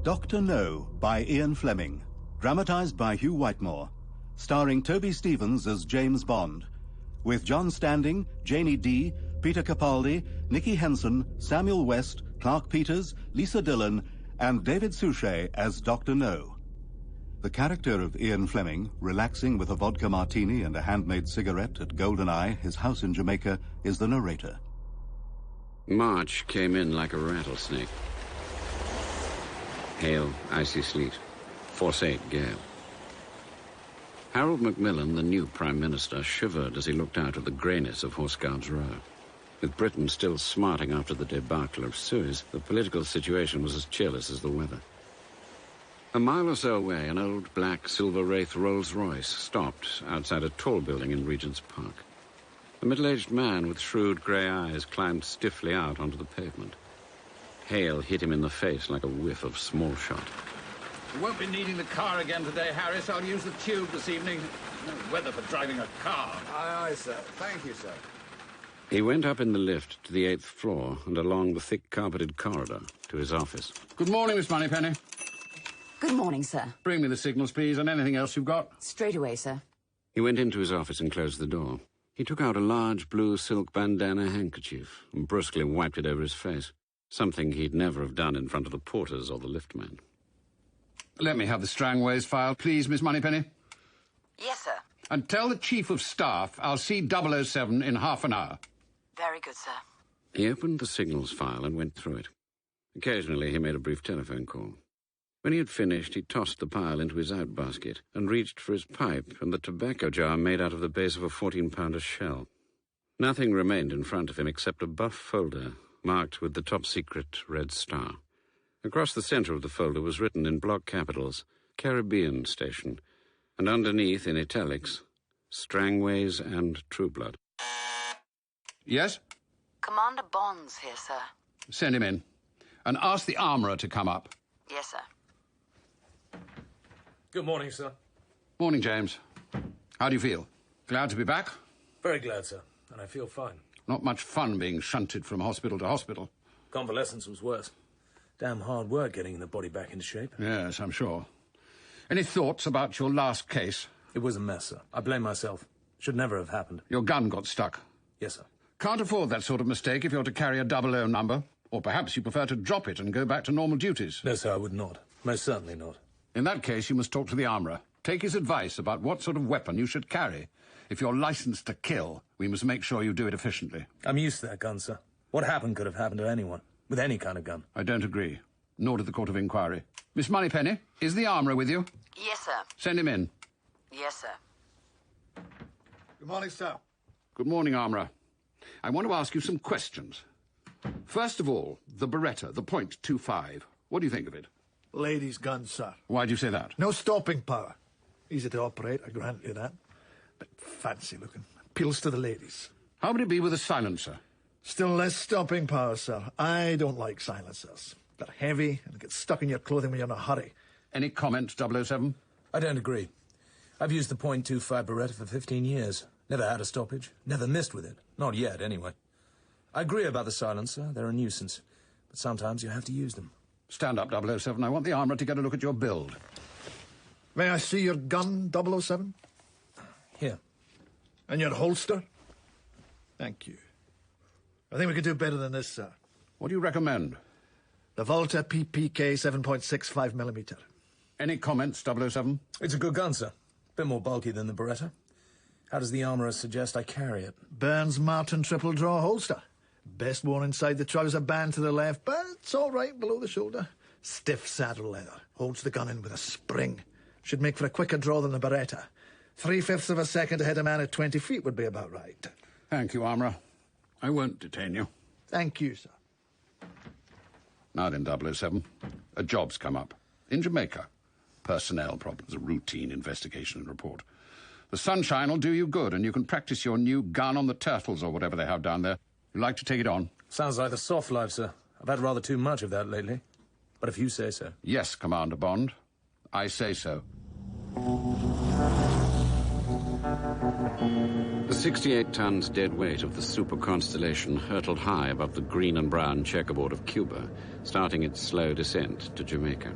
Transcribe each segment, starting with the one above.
Dr. No by Ian Fleming, dramatized by Hugh Whitemore, starring Toby Stephens as James Bond, with John Standing, Janie Dee, Peter Capaldi, Nicky Henson, Samuel West, Clark Peters, Lisa Dillon, and David Suchet as Dr. No. The character of Ian Fleming, relaxing with a vodka martini and a handmade cigarette at Goldeneye, his house in Jamaica, is the narrator. March came in like a rattlesnake. Hail, icy sleet, force-8 gale. Harold Macmillan, the new Prime Minister, shivered as he looked out at the greyness of Horse Guards Row. With Britain still smarting after the debacle of Suez, the political situation was as cheerless as the weather. A mile or so away, an old black Silver Wraith Rolls-Royce stopped outside a tall building in Regent's Park. A middle-aged man with shrewd grey eyes climbed stiffly out onto the pavement. Hail hit him in the face like a whiff of small shot. You won't be needing the car again today, Harris. I'll use the tube this evening. No weather for driving a car. Aye, aye, sir. Thank you, sir. He went up in the lift to the 8th floor and along the thick carpeted corridor to his office. Good morning, Miss Moneypenny. Good morning, sir. Bring me the signals, please, and anything else you've got. Straight away, sir. He went into his office and closed the door. He took out a large blue silk bandana handkerchief and brusquely wiped it over his face, something he'd never have done in front of the porters or the liftman. Let me have the Strangways file, please, Miss Moneypenny. Yes, sir. And tell the Chief of Staff I'll see 007 in half an hour. Very good, sir. He opened the signals file and went through it. Occasionally he made a brief telephone call. When he had finished, he tossed the pile into his outbasket and reached for his pipe and the tobacco jar made out of the base of a 14-pounder shell. Nothing remained in front of him except a buff folder marked with the top-secret red star. Across the center of the folder was written in block capitals, Caribbean Station, and underneath, in italics, Strangways and Trueblood. Yes? Commander Bond's here, sir. Send him in. And ask the armourer to come up. Yes, sir. Good morning, sir. Morning, James. How do you feel? Glad to be back? Very glad, sir. And I feel fine. Not much fun being shunted from hospital to hospital. Convalescence was worse. Damn hard work getting the body back into shape. Yes, I'm sure. Any thoughts about your last case? It was a mess, sir. I blame myself. Should never have happened. Your gun got stuck. Yes, sir. Can't afford that sort of mistake if you're to carry a 00 number. Or perhaps you prefer to drop it and go back to normal duties. No, sir, I would not. Most certainly not. In that case, you must talk to the armourer. Take his advice about what sort of weapon you should carry. If you're licensed to kill, we must make sure you do it efficiently. I'm used to that gun, sir. What happened could have happened to anyone, with any kind of gun. I don't agree. Nor did the Court of Inquiry. Miss Moneypenny, is the armourer with you? Yes, sir. Send him in. Yes, sir. Good morning, sir. Good morning, armourer. I want to ask you some questions. First of all, the Beretta, the .25. What do you think of it? Ladies' gun, sir. Why do you say that? No stopping power. Easy to operate, I grant you that. But fancy looking. Appeals to the ladies. How would it be with a silencer? Still less stopping power, sir. I don't like silencers. They're heavy and get stuck in your clothing when you're in a hurry. Any comment, 007? I don't agree. I've used the .25 Beretta for 15 years. Never had a stoppage. Never missed with it. Not yet, anyway. I agree about the silencer. They're a nuisance. But sometimes you have to use them. Stand up, 007. I want the armourer to get a look at your build. May I see your gun, 007? Here. And your holster? Thank you. I think we could do better than this, sir. What do you recommend? The Volta PPK 7.65mm. Any comments, 007? It's a good gun, sir. Bit more bulky than the Beretta. How does the armourer suggest I carry it? Burns Martin triple draw holster. Best worn inside the trouser band to the left, but it's all right below the shoulder. Stiff saddle leather. Holds the gun in with a spring. Should make for a quicker draw than the Beretta. 3/5 of a second to hit a man at 20 feet would be about right. Thank you, armourer. I won't detain you. Thank you, sir. Now then, 007. A job's come up. In Jamaica. Personnel problems, a routine investigation and report. The sunshine will do you good, and you can practice your new gun on the turtles or whatever they have down there. You like to take it on? Sounds like the soft life, sir. I've had rather too much of that lately. But if you say so. Yes, Commander Bond. I say so. The 68 tons dead weight of the super constellation hurtled high above the green and brown checkerboard of Cuba, starting its slow descent to Jamaica.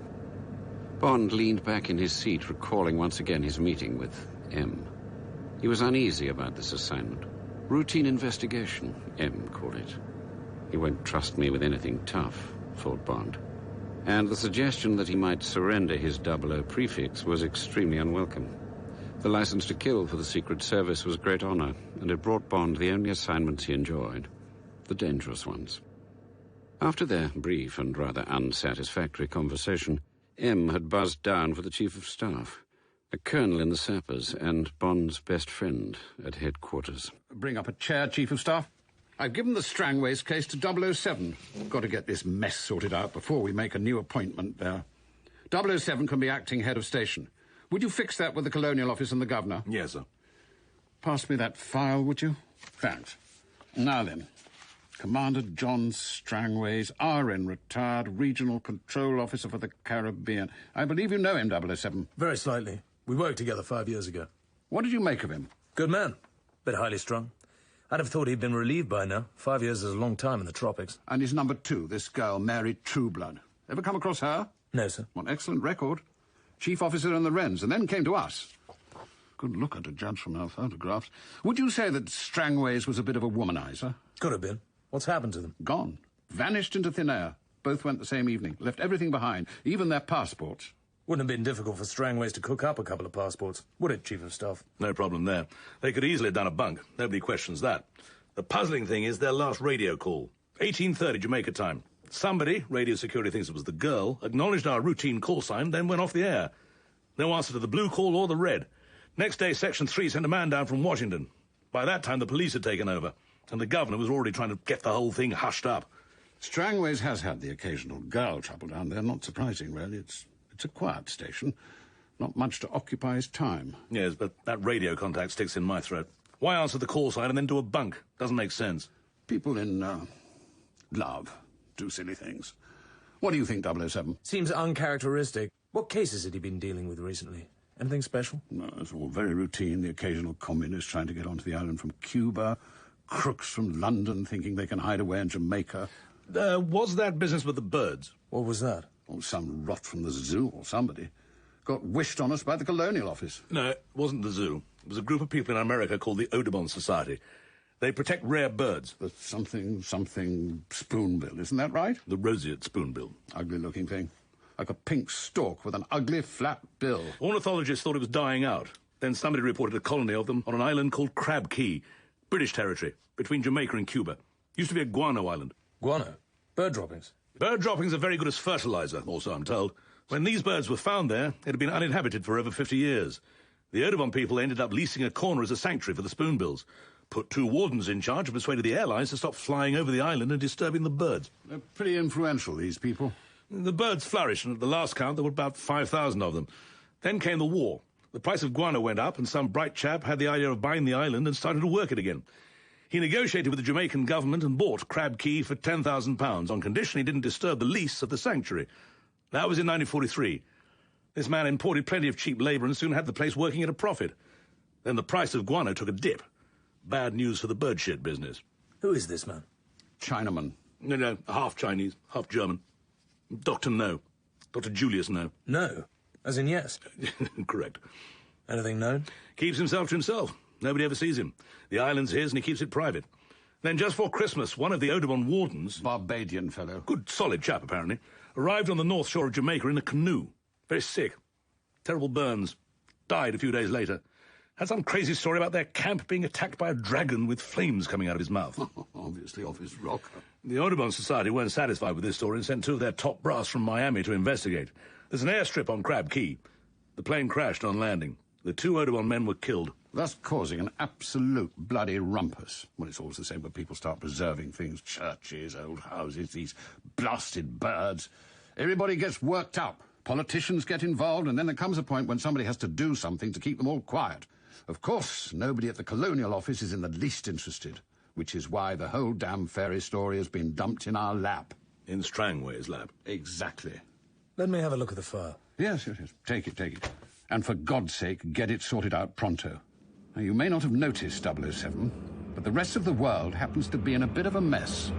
Bond leaned back in his seat, recalling once again his meeting with M. He was uneasy about this assignment. Routine investigation, M called it. He won't trust me with anything tough, thought Bond. And the suggestion that he might surrender his 00 prefix was extremely unwelcome. The license to kill for the Secret Service was a great honor, and it brought Bond the only assignments he enjoyed, the dangerous ones. After their brief and rather unsatisfactory conversation, M had buzzed down for the Chief of Staff, a colonel in the Sappers and Bond's best friend at headquarters. Bring up a chair, Chief of Staff. I've given the Strangways case to 007. Got to get this mess sorted out before we make a new appointment there. 007 can be acting head of station. Would you fix that with the Colonial Office and the Governor? Yes, sir. Pass me that file, would you? Thanks. Now then. Commander John Strangways, RN, retired, Regional Control Officer for the Caribbean. I believe you know him, 007. Very slightly. We worked together 5 years ago. What did you make of him? Good man. Bit highly strung. I'd have thought he'd been relieved by now. 5 years is a long time in the tropics. And his number 2, this girl, Mary Trueblood. Ever come across her? No, sir. What excellent record. Chief officer in the Wrens, and then came to us. Good looker to judge from her photographs. Would you say that Strangways was a bit of a womanizer? Could have been. What's happened to them? Gone. Vanished into thin air. Both went the same evening. Left everything behind, even their passports. Wouldn't have been difficult for Strangways to cook up a couple of passports, would it, Chief of Staff? No problem there. They could easily have done a bunk. Nobody questions that. The puzzling thing is their last radio call. 18:30 Jamaica time. Somebody, radio security thinks it was the girl, acknowledged our routine call sign, then went off the air. No answer to the blue call or the red. Next day, Section 3 sent a man down from Washington. By that time, the police had taken over, and the governor was already trying to get the whole thing hushed up. Strangways has had the occasional girl trouble down there. Not surprising, really. It's a quiet station. Not much to occupy his time. Yes, but that radio contact sticks in my throat. Why answer the call sign and then do a bunk? Doesn't make sense. People in love do silly things. What do you think, 007? Seems uncharacteristic. What cases had he been dealing with recently? Anything special? No, it's all very routine. The occasional communist trying to get onto the island from Cuba. Crooks from London thinking they can hide away in Jamaica. Was that business with the birds? What was that? Or some rot from the zoo or somebody. Got wished on us by the Colonial Office. No, it wasn't the zoo. It was a group of people in America called the Audubon Society. They protect rare birds. The something spoonbill, isn't that right? The roseate spoonbill. Ugly-looking thing. Like a pink stalk with an ugly flat bill. Ornithologists thought it was dying out. Then somebody reported a colony of them on an island called Crab Key, British territory, between Jamaica and Cuba. Used to be a guano island. Guano? Bird droppings? Bird droppings are very good as fertilizer, also I'm told. When these birds were found there, it had been uninhabited for over 50 years. The Audubon people ended up leasing a corner as a sanctuary for the spoonbills. Put 2 wardens in charge and persuaded the airlines to stop flying over the island and disturbing the birds. They're pretty influential, these people. The birds flourished, and at the last count there were about 5,000 of them. Then came the war. The price of guano went up, and some bright chap had the idea of buying the island and started to work it again. He negotiated with the Jamaican government and bought Crab Key for £10,000 on condition he didn't disturb the lease of the sanctuary. That was in 1943. This man imported plenty of cheap labour and soon had the place working at a profit. Then the price of guano took a dip. Bad news for the bird shit business. Who is this man? Chinaman. No, half Chinese, half German. Dr. No. Dr. Julius No. No. As in yes. Correct. Anything known? Keeps himself to himself. Nobody ever sees him. The island's his and he keeps it private. Then just before Christmas, one of the Audubon wardens... Barbadian fellow. Good, solid chap, apparently. Arrived on the north shore of Jamaica in a canoe. Very sick. Terrible burns. Died a few days later. Had some crazy story about their camp being attacked by a dragon with flames coming out of his mouth. Obviously off his rocker. The Audubon Society weren't satisfied with this story and sent 2 of their top brass from Miami to investigate. There's an airstrip on Crab Key. The plane crashed on landing. The 2 Audubon men were killed. Thus causing an absolute bloody rumpus. Well, it's always the same when people start preserving things. Churches, old houses, these blasted birds. Everybody gets worked up. Politicians get involved, and then there comes a point when somebody has to do something to keep them all quiet. Of course, nobody at the Colonial Office is in the least interested, which is why the whole damn fairy story has been dumped in our lap. In Strangway's lap. Exactly. Let me have a look at the file. Yes. Take it. And for God's sake, get it sorted out pronto. Now, you may not have noticed, 007, but the rest of the world happens to be in a bit of a mess.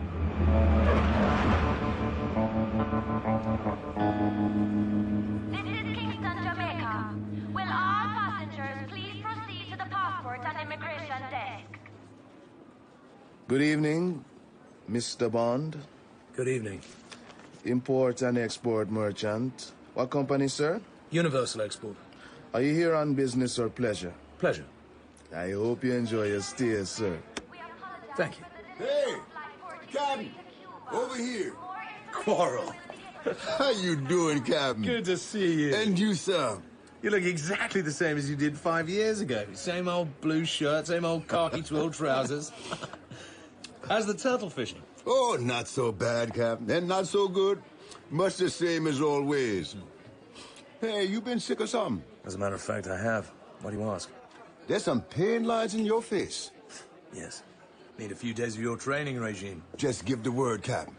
This is Good evening, Mr. Bond. Good evening. Import and export merchant. What company, sir? Universal Export. Are you here on business or pleasure? Pleasure. I hope you enjoy your stay, sir. Thank you. Hey, Captain, over here. Quarrel. How you doing, Captain? Good to see you. And you, sir. You look exactly the same as you did 5 years ago. Same old blue shirt, same old khaki twilled trousers. How's the turtle fishing? Oh, not so bad, Captain. And not so good. Much the same as always. Hey, you been sick or something? As a matter of fact, I have. Why do you ask? There's some pain lines in your face. Yes. Need a few days of your training regime. Just give the word, Captain.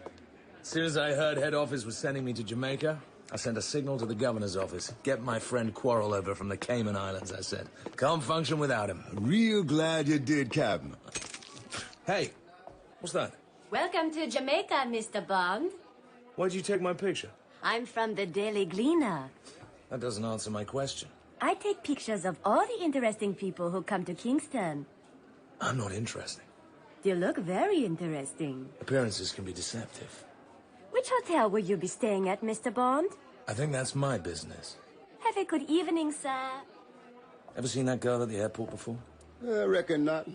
As soon as I heard head office was sending me to Jamaica, I sent a signal to the governor's office. Get my friend Quarrel over from the Cayman Islands, I said. Can't function without him. Real glad you did, Captain. Hey, what's that? Welcome to Jamaica, Mr. Bond. Why'd you take my picture? I'm from the Daily Gleaner. That doesn't answer my question. I take pictures of all the interesting people who come to Kingston. I'm not interesting. You look very interesting. Appearances can be deceptive. Which hotel will you be staying at, Mr. Bond? I think that's my business. Have a good evening, sir. Ever seen that girl at the airport before? I reckon not.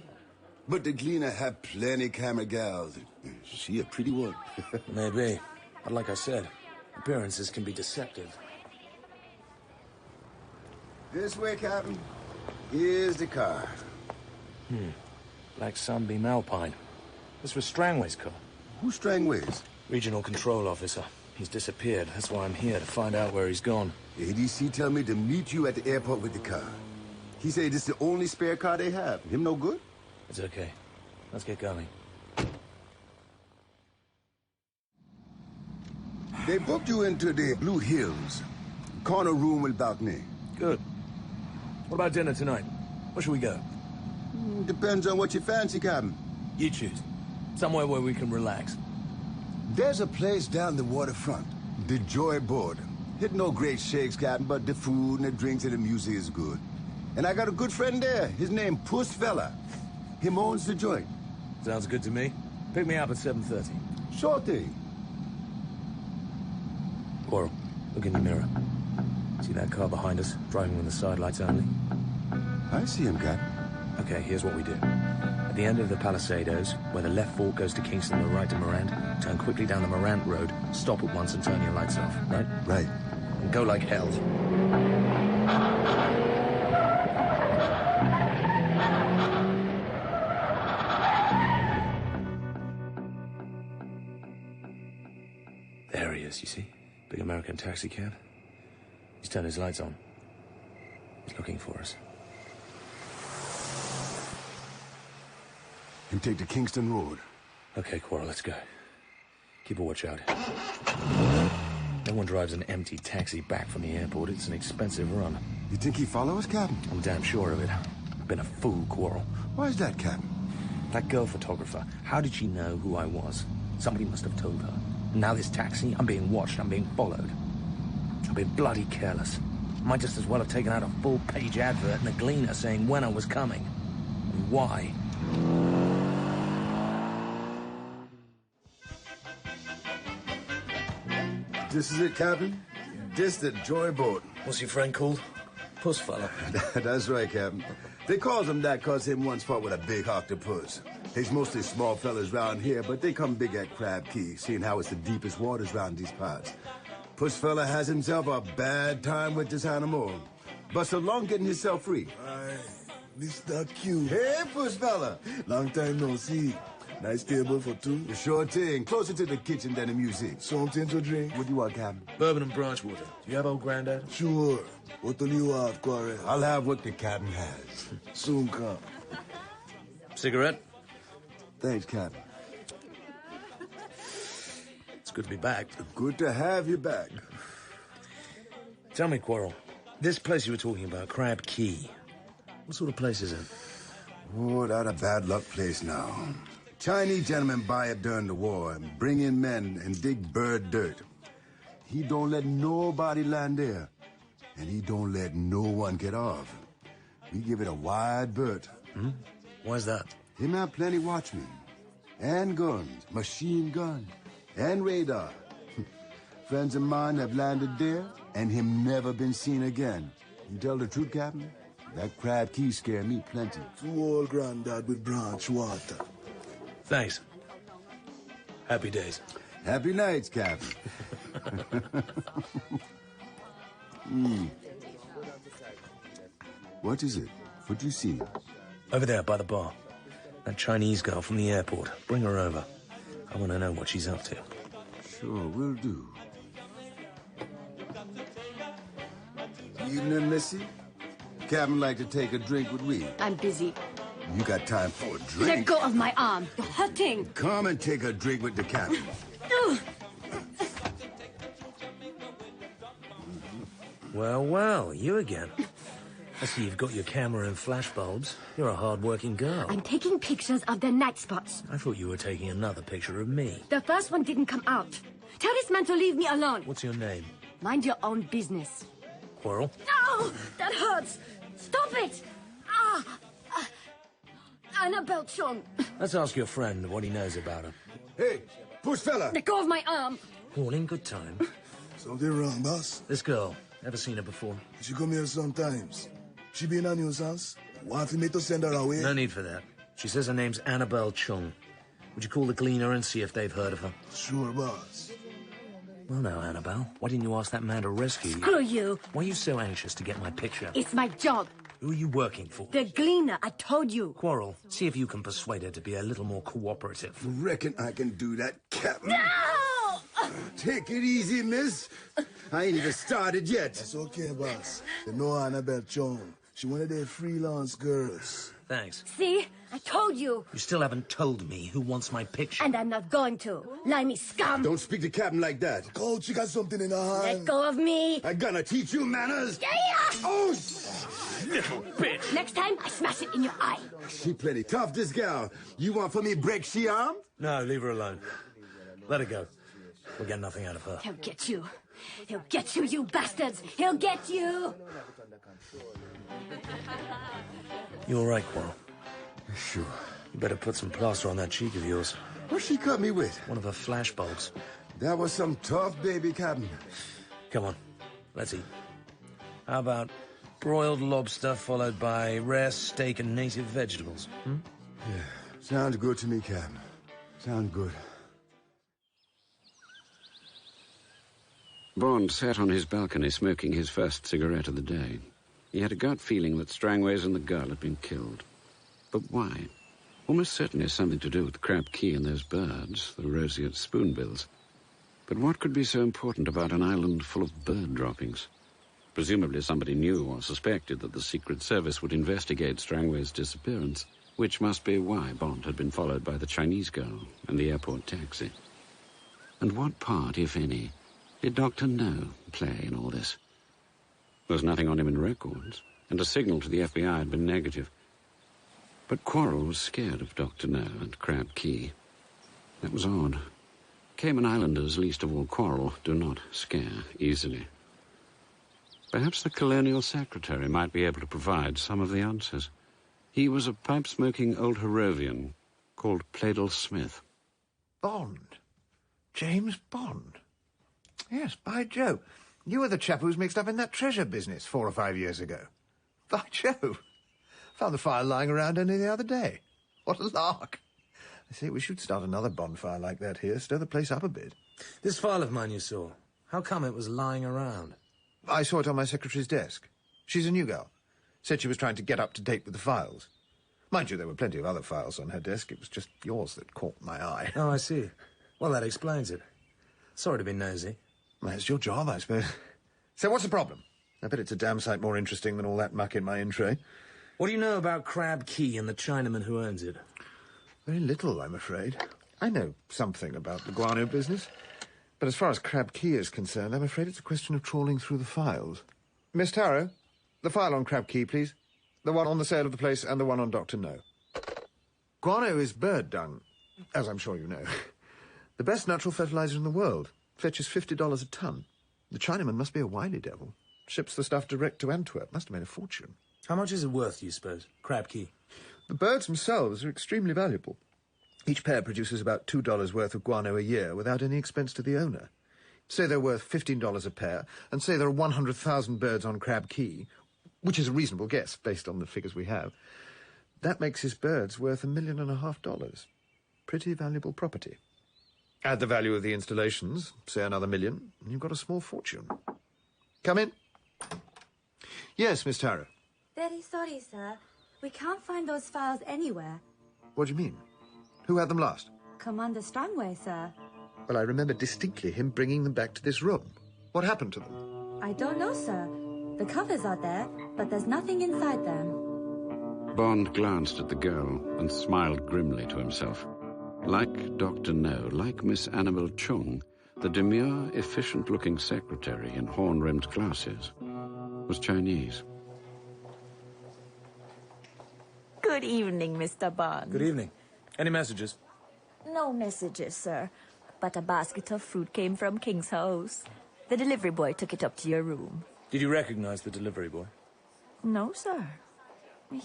But the Gleaner have plenty camera gals. She a pretty one. Maybe. But like I said, appearances can be deceptive. This way, Captain. Here's the car. Black Sunbeam Alpine. This was Strangway's car. Who's Strangways? Regional control officer. He's disappeared. That's why I'm here, to find out where he's gone. The ADC tell me to meet you at the airport with the car. He say this is the only spare car they have. Him no good? It's okay. Let's get going. They booked you into the Blue Hills. Corner room with balcony. Good. What about dinner tonight? Where should we go? Depends on what you fancy, Captain. You choose. Somewhere where we can relax. There's a place down the waterfront. The Joy Board. Hit no great shakes, Captain, but the food and the drinks and the music is good. And I got a good friend there. His name Puss Fella. Him owns the joint. Sounds good to me. Pick me up at 7:30. Sure thing. Quarrel, look in your mirror. See that car behind us, driving with the side lights only? I see him, Captain. Okay, here's what we do. At the end of the Palisadoes, where the left fork goes to Kingston, the right to Morant, turn quickly down the Morant Road, stop at once and turn your lights off, right? Right. And go like hell. There he is, you see? Big American taxi cab. He's turned his lights on. He's looking for us. And take the Kingston Road. Okay, Quarrel, let's go. Keep a watch out. No one drives an empty taxi back from the airport. It's an expensive run. You think he follow us, Captain? I'm damn sure of it. Been a fool, Quarrel. Why is that, Captain? That girl photographer, how did she know who I was? Somebody must have told her. Now this taxi, I'm being watched, I'm being followed. I've been bloody careless. Might just as well have taken out a full-page advert in the Gleaner saying when I was coming. And why. This is it, Captain. This the Joy Boat. What's your friend called? Puss fella. That's right, Captain. They calls him that cause him once fought with a big octopus. There's mostly small fellas round here, but they come big at Crab Key, seeing how it's the deepest waters round these parts. Puss fella has himself a bad time with this animal, but so long getting himself free. Aye, Mr. Q. Hey, Puss fella. Long time no see. Nice table for two. The sure thing. Closer to the kitchen than the music. Something to drink. What do you want, Captain? Bourbon and branch water. Do you have old Grandad? Sure. What do you have, Quarrel? I'll have what the Captain has. Soon come. Cigarette? Thanks, Captain. It's good to be back. Good to have you back. Tell me, Quarrel, this place you were talking about, Crab Key, what sort of place is it? Oh, that a bad luck place now. Chinese gentlemen buy it during the war and bring in men and dig bird dirt. He don't let nobody land there, and he don't let no one get off. We give it a wide berth. Why's that? Him have plenty watchmen. and guns, machine gun, and radar. Friends of mine have landed there, and him never been seen again. You tell the truth, Captain? That crab key scare me plenty. Too old granddad with branch water. Thanks. Happy days. Happy nights, Captain. What is it? What do you see? Over there, by the bar. That Chinese girl from the airport. Bring her over. I want to know what she's up to. Sure, will do. Evening, Missy. Captain like to take a drink with we. I'm busy. You got time for a drink? Let go of my arm. You're hurting. Come and take a drink with the captain. Well, well, you again. I see you've got your camera and flashbulbs. You're a hard-working girl. I'm taking pictures of the night spots. I thought you were taking another picture of me. The first one didn't come out. Tell this man to leave me alone. What's your name? Mind your own business. Quarrel? No! That hurts! Stop it! Annabelle Chung. Let's ask your friend what he knows about her. Hey, push fella! Let go of my arm. All in good time. Something wrong, boss? This girl, never seen her before. She come here sometimes. She be in a nuisance. Want for me to send her away? No need for that. She says her name's Annabelle Chung. Would you call the cleaner and see if they've heard of her? Sure, boss. Well, now, Annabelle, why didn't you ask that man to rescue you? Screw you. Why are you so anxious to get my picture? It's my job. Who are you working for? The cleaner, I told you. Quarrel, see if you can persuade her to be a little more cooperative. Reckon I can do that, Captain. No! Take it easy, miss. I ain't even started yet. It's okay, boss. You know Annabelle Chung. She one of their freelance girls. Thanks. See? I told you. You still haven't told me who wants my picture. And I'm not going to. Limey scum. Don't speak to Captain like that. Coach, she got something in her hand. Let go of me. I'm gonna teach you manners. Yeah! Oh, Little bitch. Next time, I smash it in your eye. she plenty tough, this gal. You want for me break she arm? No, leave her alone. Let her go. We'll get nothing out of her. He'll get you. He'll get you, you bastards. He'll get you. You all right, Quarrel? Sure. You better put some plaster on that cheek of yours. What she cut me with? One of her flashbulbs. That was some tough baby, Captain. Come on, let's eat. How about broiled lobster followed by rare steak and native vegetables? Yeah, sounds good to me, Captain. Sounds good. Bond sat on his balcony smoking his first cigarette of the day. He had a gut feeling that Strangways and the girl had been killed. But why? Almost certainly something to do with the crab key and those birds, the roseate spoonbills. But what could be so important about an island full of bird droppings? Presumably somebody knew or suspected that the Secret Service would investigate Strangway's disappearance, which must be why Bond had been followed by the Chinese girl and the airport taxi. And what part, if any, did Dr. No play in all this? There was nothing on him in records, and a signal to the FBI had been negative. But Quarrel was scared of Dr. No and Crab Key. That was odd. Cayman Islanders, least of all Quarrel, do not scare easily. Perhaps the colonial secretary might be able to provide some of the answers. He was a pipe-smoking old Harrovian called Pladle Smith. Bond? James Bond? Yes, by Jove. You were the chap who was mixed up in that treasure business 4 or 5 years ago. By Jove. Found the file lying around only the other day. What a lark. I say, we should start another bonfire like that here, stir the place up a bit. This file of mine you saw, how come it was lying around? I saw it on my secretary's desk. She's a new girl. Said she was trying to get up to date with the files. Mind you, there were plenty of other files on her desk. It was just yours that caught my eye. Oh, I see. Well, that explains it. Sorry to be nosy. Well, it's your job, I suppose. So what's the problem? I bet it's a damn sight more interesting than all that muck in my in tray. What do you know about Crab Key and the Chinaman who owns it? Very little, I'm afraid. I know something about the guano business. But as far as Crab Key is concerned, I'm afraid it's a question of trawling through the files. Miss Tarrow, the file on Crab Key, please. The one on the sale of the place and the one on Dr. No. Guano is bird dung, as I'm sure you know. The best natural fertilizer in the world. Fetches $50 a ton. The Chinaman must be a wily devil. Ships the stuff direct to Antwerp. Must have made a fortune. How much is it worth, do you suppose? Crab Key? The birds themselves are extremely valuable. Each pair produces about $2 worth of guano a year without any expense to the owner. Say they're worth $15 a pair, and say there are 100,000 birds on Crab Key, which is a reasonable guess based on the figures we have. That makes his birds worth $1.5 million. Pretty valuable property. Add the value of the installations, say another $1 million, and you've got a small fortune. Come in. Yes, Miss Tara. Very sorry, sir. We can't find those files anywhere. What do you mean? Who had them last? Commander Strangway, sir. Well, I remember distinctly him bringing them back to this room. What happened to them? I don't know, sir. The covers are there, but there's nothing inside them. Bond glanced at the girl and smiled grimly to himself. Like Dr. No, like Miss Annabel Chung, the demure, efficient-looking secretary in horn-rimmed glasses was Chinese. Good evening, Mr. Bond. Good evening. Any messages? No messages, sir. But a basket of fruit came from King's house. The delivery boy took it up to your room. Did you recognize the delivery boy? No, sir.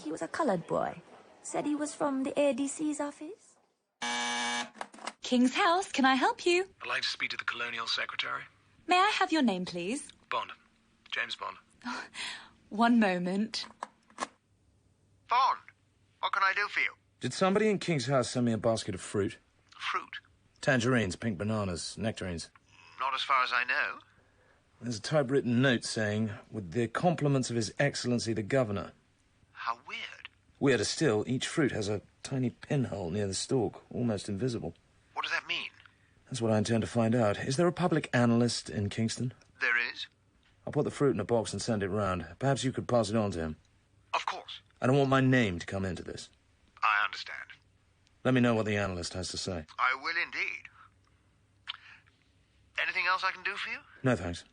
He was a colored boy. Said he was from the ADC's office. King's house, can I help you? I'd like to speak to the Colonial Secretary. May I have your name, please? Bond. James Bond. One moment. Bond, what can I do for you? Did somebody in King's house send me a basket of fruit? Fruit? Tangerines, pink bananas, nectarines. Not as far as I know. There's a typewritten note saying, with the compliments of His Excellency the Governor. How weird. Weirder still, each fruit has a tiny pinhole near the stalk, almost invisible. What does that mean? That's what I intend to find out. Is there a public analyst in Kingston? There is. I'll put the fruit in a box and send it round. Perhaps you could pass it on to him. Of course. I don't want my name to come into this. I understand. Let me know what the analyst has to say. I will indeed. Anything else I can do for you? No, thanks.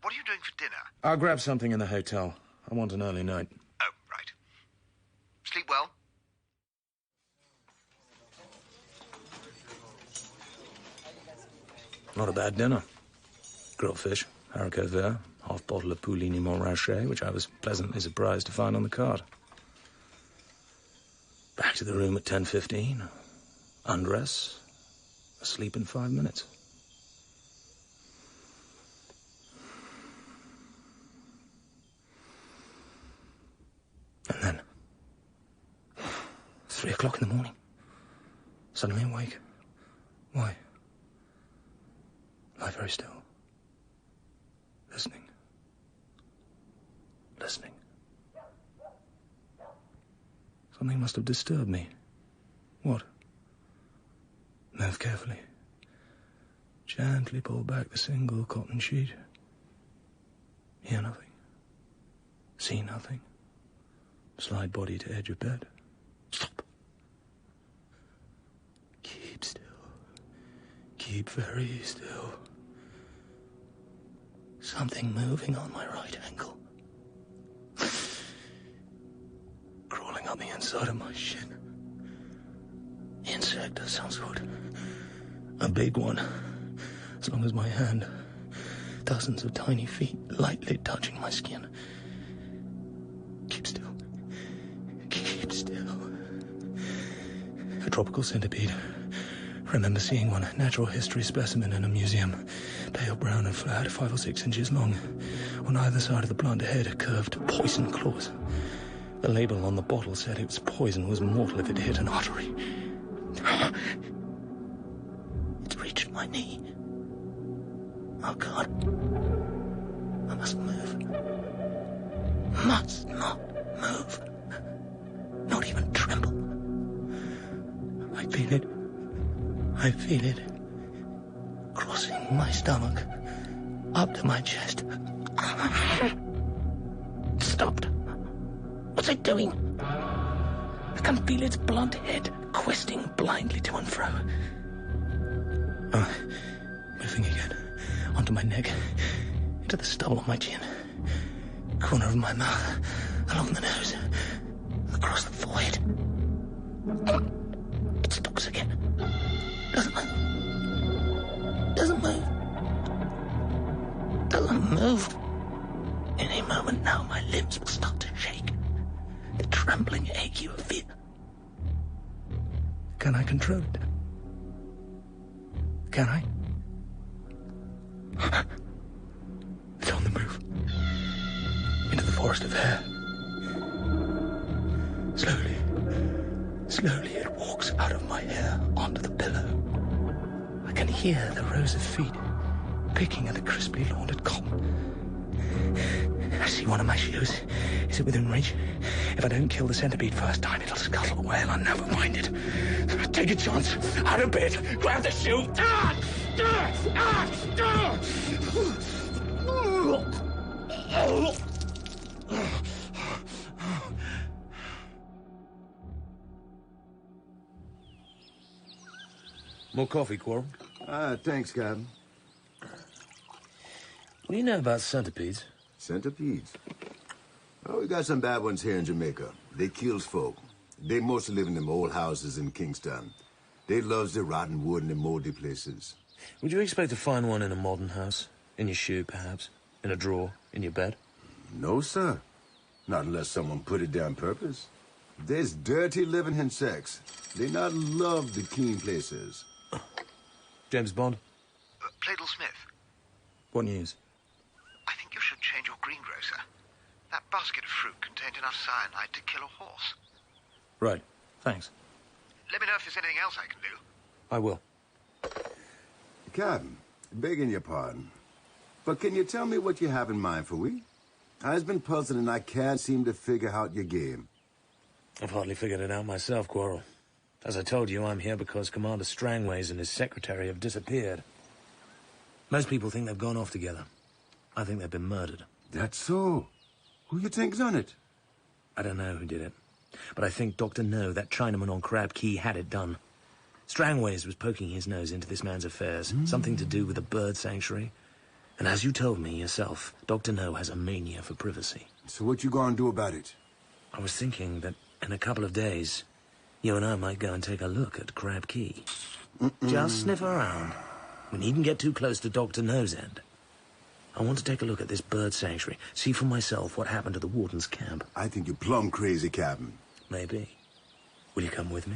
What are you doing for dinner? I'll grab something in the hotel. I want an early night. Oh, right. Sleep well. Not a bad dinner. Grilled fish, haricot vert, half bottle of Poulini Montrachet, which I was pleasantly surprised to find on the card. Back to the room at 10:15. Undress. Asleep in 5 minutes. And then, 3 o'clock in the morning. Suddenly awake. Why? Lie very still. Listening. Listening. Something must have disturbed me. What? Move carefully. Gently pull back the single cotton sheet. Hear nothing. See nothing. Slide body to edge of bed. Stop. Keep still. Keep very still. Something moving on my right ankle. Crawling up the inside of my shin. Insect of some sort. A big one. As long as my hand. Dozens of tiny feet lightly touching my skin. Keep still. Keep still. A tropical centipede. Remember seeing one, natural history specimen in a museum. Pale brown and flat, 5 or 6 inches long. On either side of the blunt head, curved poison claws. The label on the bottle said its poison was mortal if it hit an artery. It's reached my knee. Oh, God. I must move. Must not move. Not even tremble. I feel it. I feel it. Crossing my stomach. Up to my chest. Stopped. What's it doing? I can feel its blunt head questing blindly to and fro. Oh, moving again. Onto my neck. Into the stubble of my chin. Corner of my mouth. Along the nose. Across the forehead. It stops again. Doesn't move. Doesn't move. Doesn't move. Any moment now, my limbs will start to shake. The trembling ache of fear. Can I control it? Can I? It's on the move. Into the forest of hair. Slowly, slowly it walks out of my hair onto the pillow. I can hear the rows of feet picking at the crisply laundered cotton. I see one of my shoes. Is it within reach? If I don't kill the centipede first time, it'll scuttle away and I'll never find it. Take a chance. Out of bed. Grab the shoe. More coffee, Quarrel? Thanks, Captain. What do you know about centipedes? Centipedes? Oh, we got some bad ones here in Jamaica. They kills folk. They mostly live in them old houses in Kingston. They loves the rotten wood and the moldy places. Would you expect to find one in a modern house? In your shoe, perhaps? In a drawer? In your bed? No, sir. Not unless someone put it there on purpose. There's dirty living insects. They not love the clean places. James Bond? Pladle Smith. What news? I think you should change your greengrocer. That basket of fruit contained enough cyanide to kill a horse. Right. Thanks. Let me know if there's anything else I can do. I will. Captain, begging your pardon, but can you tell me what you have in mind for we? I've been puzzled and I can't seem to figure out your game. I've hardly figured it out myself, Quarrel. As I told you, I'm here because Commander Strangways and his secretary have disappeared. Most people think they've gone off together. I think they've been murdered. That's so. Who you think's done it? I don't know who did it. But I think Dr. No, that Chinaman on Crab Key, had it done. Strangways was poking his nose into this man's affairs. Something to do with a bird sanctuary. And as you told me yourself, Dr. No has a mania for privacy. So what you gonna do about it? I was thinking that in a couple of days, you and I might go and take a look at Crab Key. Just sniff around. We needn't get too close to Dr. No's end. I want to take a look at this bird sanctuary, see for myself what happened to the warden's camp. I think you're plumb crazy, Captain. Maybe. Will you come with me?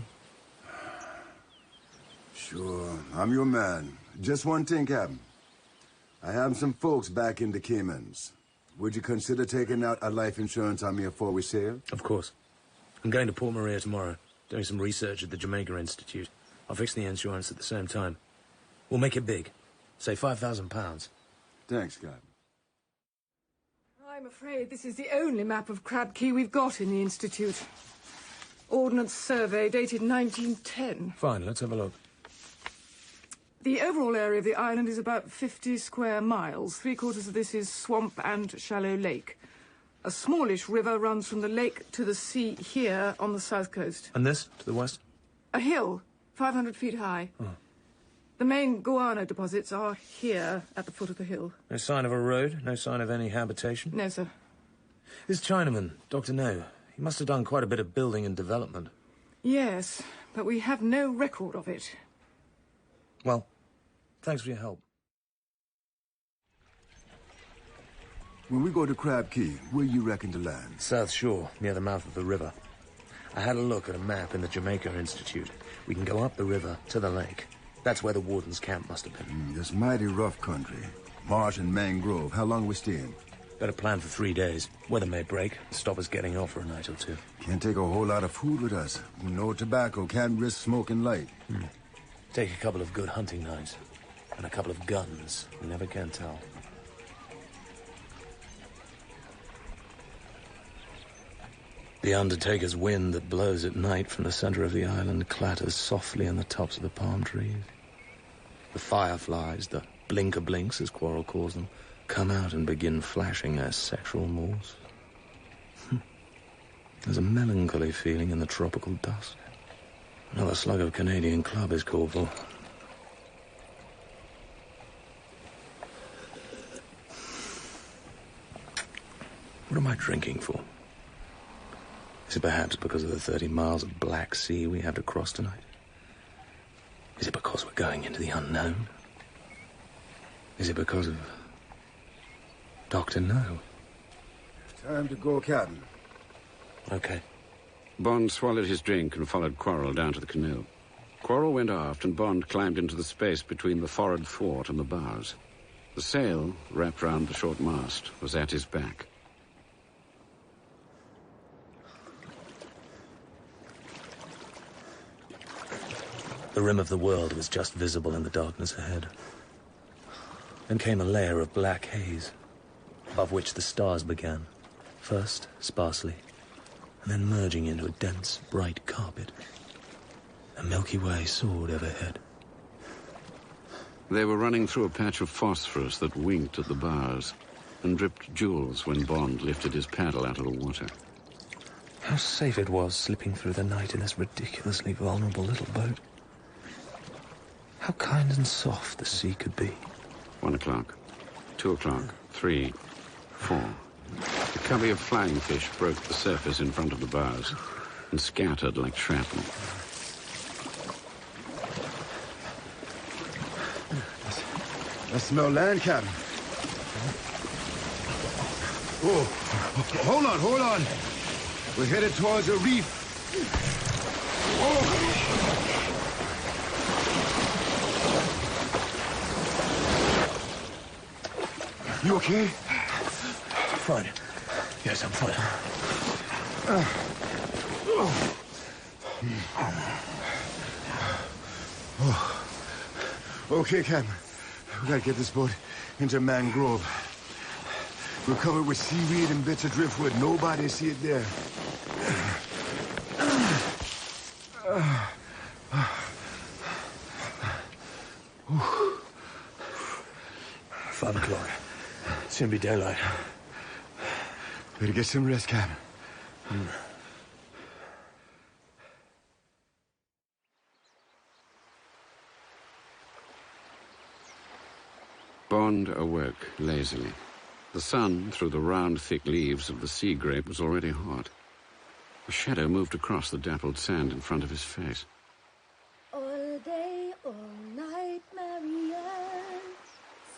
Sure, I'm your man. Just one thing, Captain. I have some folks back in the Caymans. Would you consider taking out a life insurance on me before we sail? Of course. I'm going to Port Maria tomorrow, doing some research at the Jamaica Institute. I'll fix the insurance at the same time. We'll make it big. Say £5,000. Thanks, Captain. I'm afraid this is the only map of Crab Key we've got in the Institute. Ordnance Survey dated 1910. Fine, let's have a look. The overall area of the island is about 50 square miles. 3/4 of this is swamp and shallow lake. A smallish river runs from the lake to the sea here on the south coast. And this, to the west? A hill, 500 feet high. Oh. The main guano deposits are here at the foot of the hill. No sign of a road? No sign of any habitation? No, sir. This Chinaman, Dr. No, he must have done quite a bit of building and development. Yes, but we have no record of it. Well, thanks for your help. When we go to Crab Key, where you reckon to land? South shore, near the mouth of the river. I had a look at a map in the Jamaica Institute. We can go up the river to the lake. That's where the warden's camp must have been. This mighty rough country. Marsh and mangrove. How long we staying? Better plan for 3 days. Weather may break. Stop us getting off for a night or two. Can't take a whole lot of food with us. No tobacco. Can't risk smoking light. Take a couple of good hunting knives. And a couple of guns. You never can tell. The Undertaker's wind that blows at night from the center of the island clatters softly in the tops of the palm trees. The fireflies, the blinker-blinks, as Quarrel calls them, come out and begin flashing their sexual morse. There's a melancholy feeling in the tropical dusk. Another slug of Canadian Club is called for. What am I drinking for? Is it perhaps because of the 30 miles of Black Sea we have to cross tonight? Is it because we're going into the unknown? Is it because of Dr. No? Time to go, Captain. Okay. Bond swallowed his drink and followed Quarrel down to the canoe. Quarrel went aft and Bond climbed into the space between the forward thwart and the bows. The sail, wrapped round the short mast, was at his back. The rim of the world was just visible in the darkness ahead. Then came a layer of black haze, above which the stars began, first sparsely, and then merging into a dense, bright carpet. The Milky Way soared overhead. They were running through a patch of phosphorus that winked at the bows and dripped jewels when Bond lifted his paddle out of the water. How safe it was slipping through the night in this ridiculously vulnerable little boat. How kind and soft the sea could be. 1 o'clock, 2 o'clock, 3, 4. A covey of flying fish broke the surface in front of the bows and scattered like shrapnel. I smell land, Captain. Oh, hold on. We're headed towards a reef. Oh. You okay? Fine. Yes, I'm fine. Okay, Captain. We gotta get this boat into mangrove. We're covered with seaweed and bits of driftwood. Nobody see it there. 5 o'clock. Soon be daylight. Better get some rest, Captain. Bond awoke lazily. The sun, through the round, thick leaves of the sea grape, was already hot. A shadow moved across the dappled sand in front of his face. All day, all night, Marianne,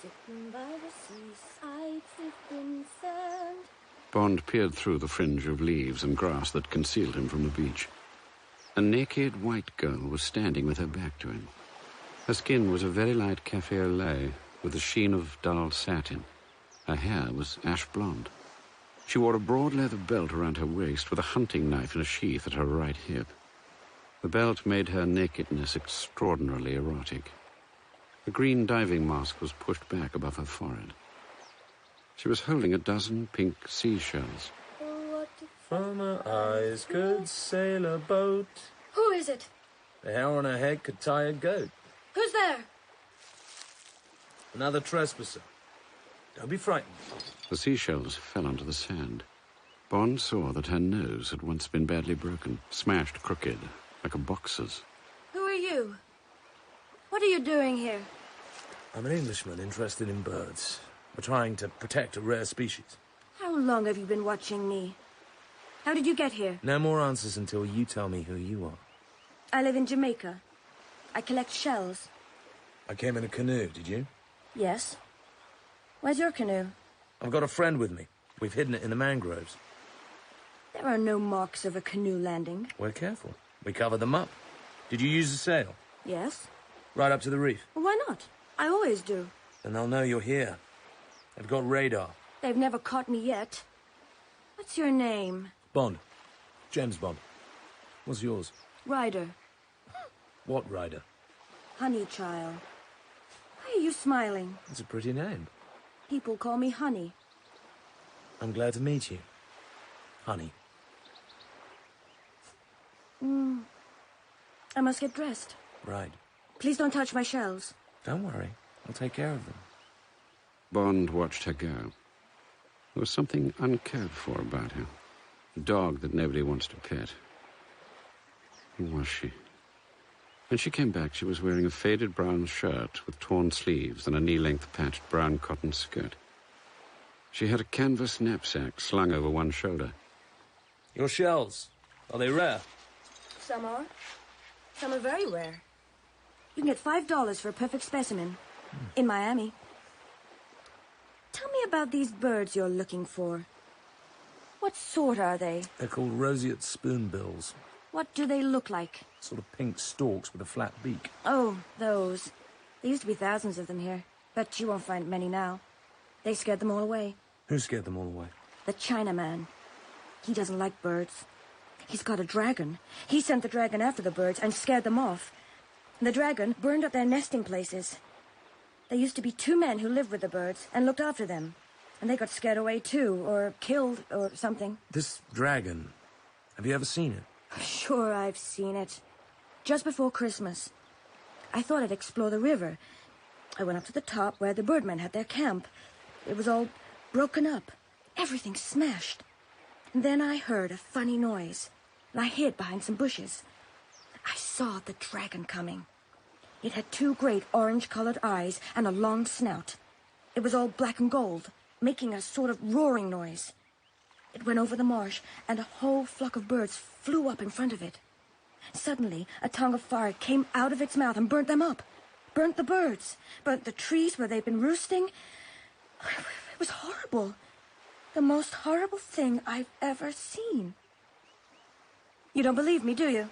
sitting by the seaside, sifting sand. Bond peered through the fringe of leaves and grass that concealed him from the beach. A naked white girl was standing with her back to him. Her skin was a very light cafe au lait with a sheen of dull satin. Her hair was ash blonde. She wore a broad leather belt around her waist with a hunting knife in a sheath at her right hip. The belt made her nakedness extraordinarily erotic. A green diving mask was pushed back above her forehead. She was holding a dozen pink seashells. From her eyes could sail a boat. Who is it? The hair on her head could tie a goat. Who's there? Another trespasser. Don't be frightened. The seashells fell onto the sand. Bond saw that her nose had once been badly broken, smashed crooked, like a boxer's. Who are you? What are you doing here? I'm an Englishman interested in birds. We're trying to protect a rare species. How long have you been watching me? How did you get here? No more answers until you tell me who you are. I live in Jamaica. I collect shells. I came in a canoe, did you? Yes. Where's your canoe? I've got a friend with me. We've hidden it in the mangroves. There are no marks of a canoe landing. We're careful. We covered them up. Did you use a sail? Yes. Right up to the reef? Well, why not? I always do. Then they'll know you're here. They've got radar. They've never caught me yet. What's your name? Bond. James Bond. What's yours? Ryder. What Ryder? Honey Child. Why are you smiling? It's a pretty name. People call me Honey. I'm glad to meet you. Honey. I must get dressed. Right. Please don't touch my shells. Don't worry. I'll take care of them. Bond watched her go. There was something uncared for about her. A dog that nobody wants to pet. Who was she? When she came back, she was wearing a faded brown shirt with torn sleeves and a knee-length patched brown cotton skirt. She had a canvas knapsack slung over one shoulder. Your shells, are they rare? Some are. Some are very rare. You can get $5 for a perfect specimen. In Miami. Tell me about these birds you're looking for. What sort are they? They're called roseate spoonbills. What do they look like? Sort of pink stalks with a flat beak. Oh, those. There used to be thousands of them here, but you won't find many now. They scared them all away. Who scared them all away? The Chinaman. He doesn't like birds. He's got a dragon. He sent the dragon after the birds and scared them off. The dragon burned up their nesting places. There used to be 2 men who lived with the birds and looked after them. And they got scared away too, or killed, or something. This dragon, have you ever seen it? Sure, I've seen it. Just before Christmas. I thought I'd explore the river. I went up to the top where the birdmen had their camp. It was all broken up. Everything smashed. And then I heard a funny noise, and I hid behind some bushes. I saw the dragon coming. It had 2 great orange-colored eyes and a long snout. It was all black and gold, making a sort of roaring noise. It went over the marsh, and a whole flock of birds flew up in front of it. Suddenly, a tongue of fire came out of its mouth and burnt them up. Burnt the birds, burnt the trees where they'd been roosting. It was horrible. The most horrible thing I've ever seen. You don't believe me, do you?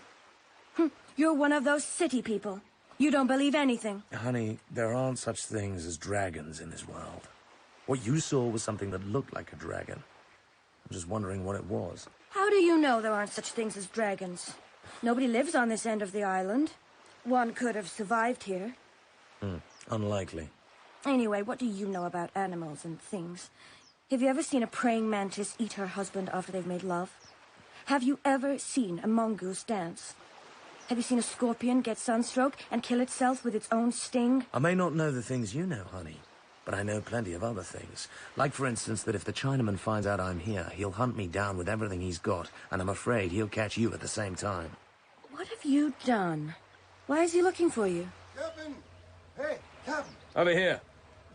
You're one of those city people. You don't believe anything. Honey, there aren't such things as dragons in this world. What you saw was something that looked like a dragon. I'm just wondering what it was. How do you know there aren't such things as dragons? Nobody lives on this end of the island. One could have survived here. Unlikely. Anyway, what do you know about animals and things? Have you ever seen a praying mantis eat her husband after they've made love? Have you ever seen a mongoose dance? Have you seen a scorpion get sunstroke and kill itself with its own sting? I may not know the things you know, honey, but I know plenty of other things. Like, for instance, that if the Chinaman finds out I'm here, he'll hunt me down with everything he's got, and I'm afraid he'll catch you at the same time. What have you done? Why is he looking for you? Captain! Hey, Captain! Over here.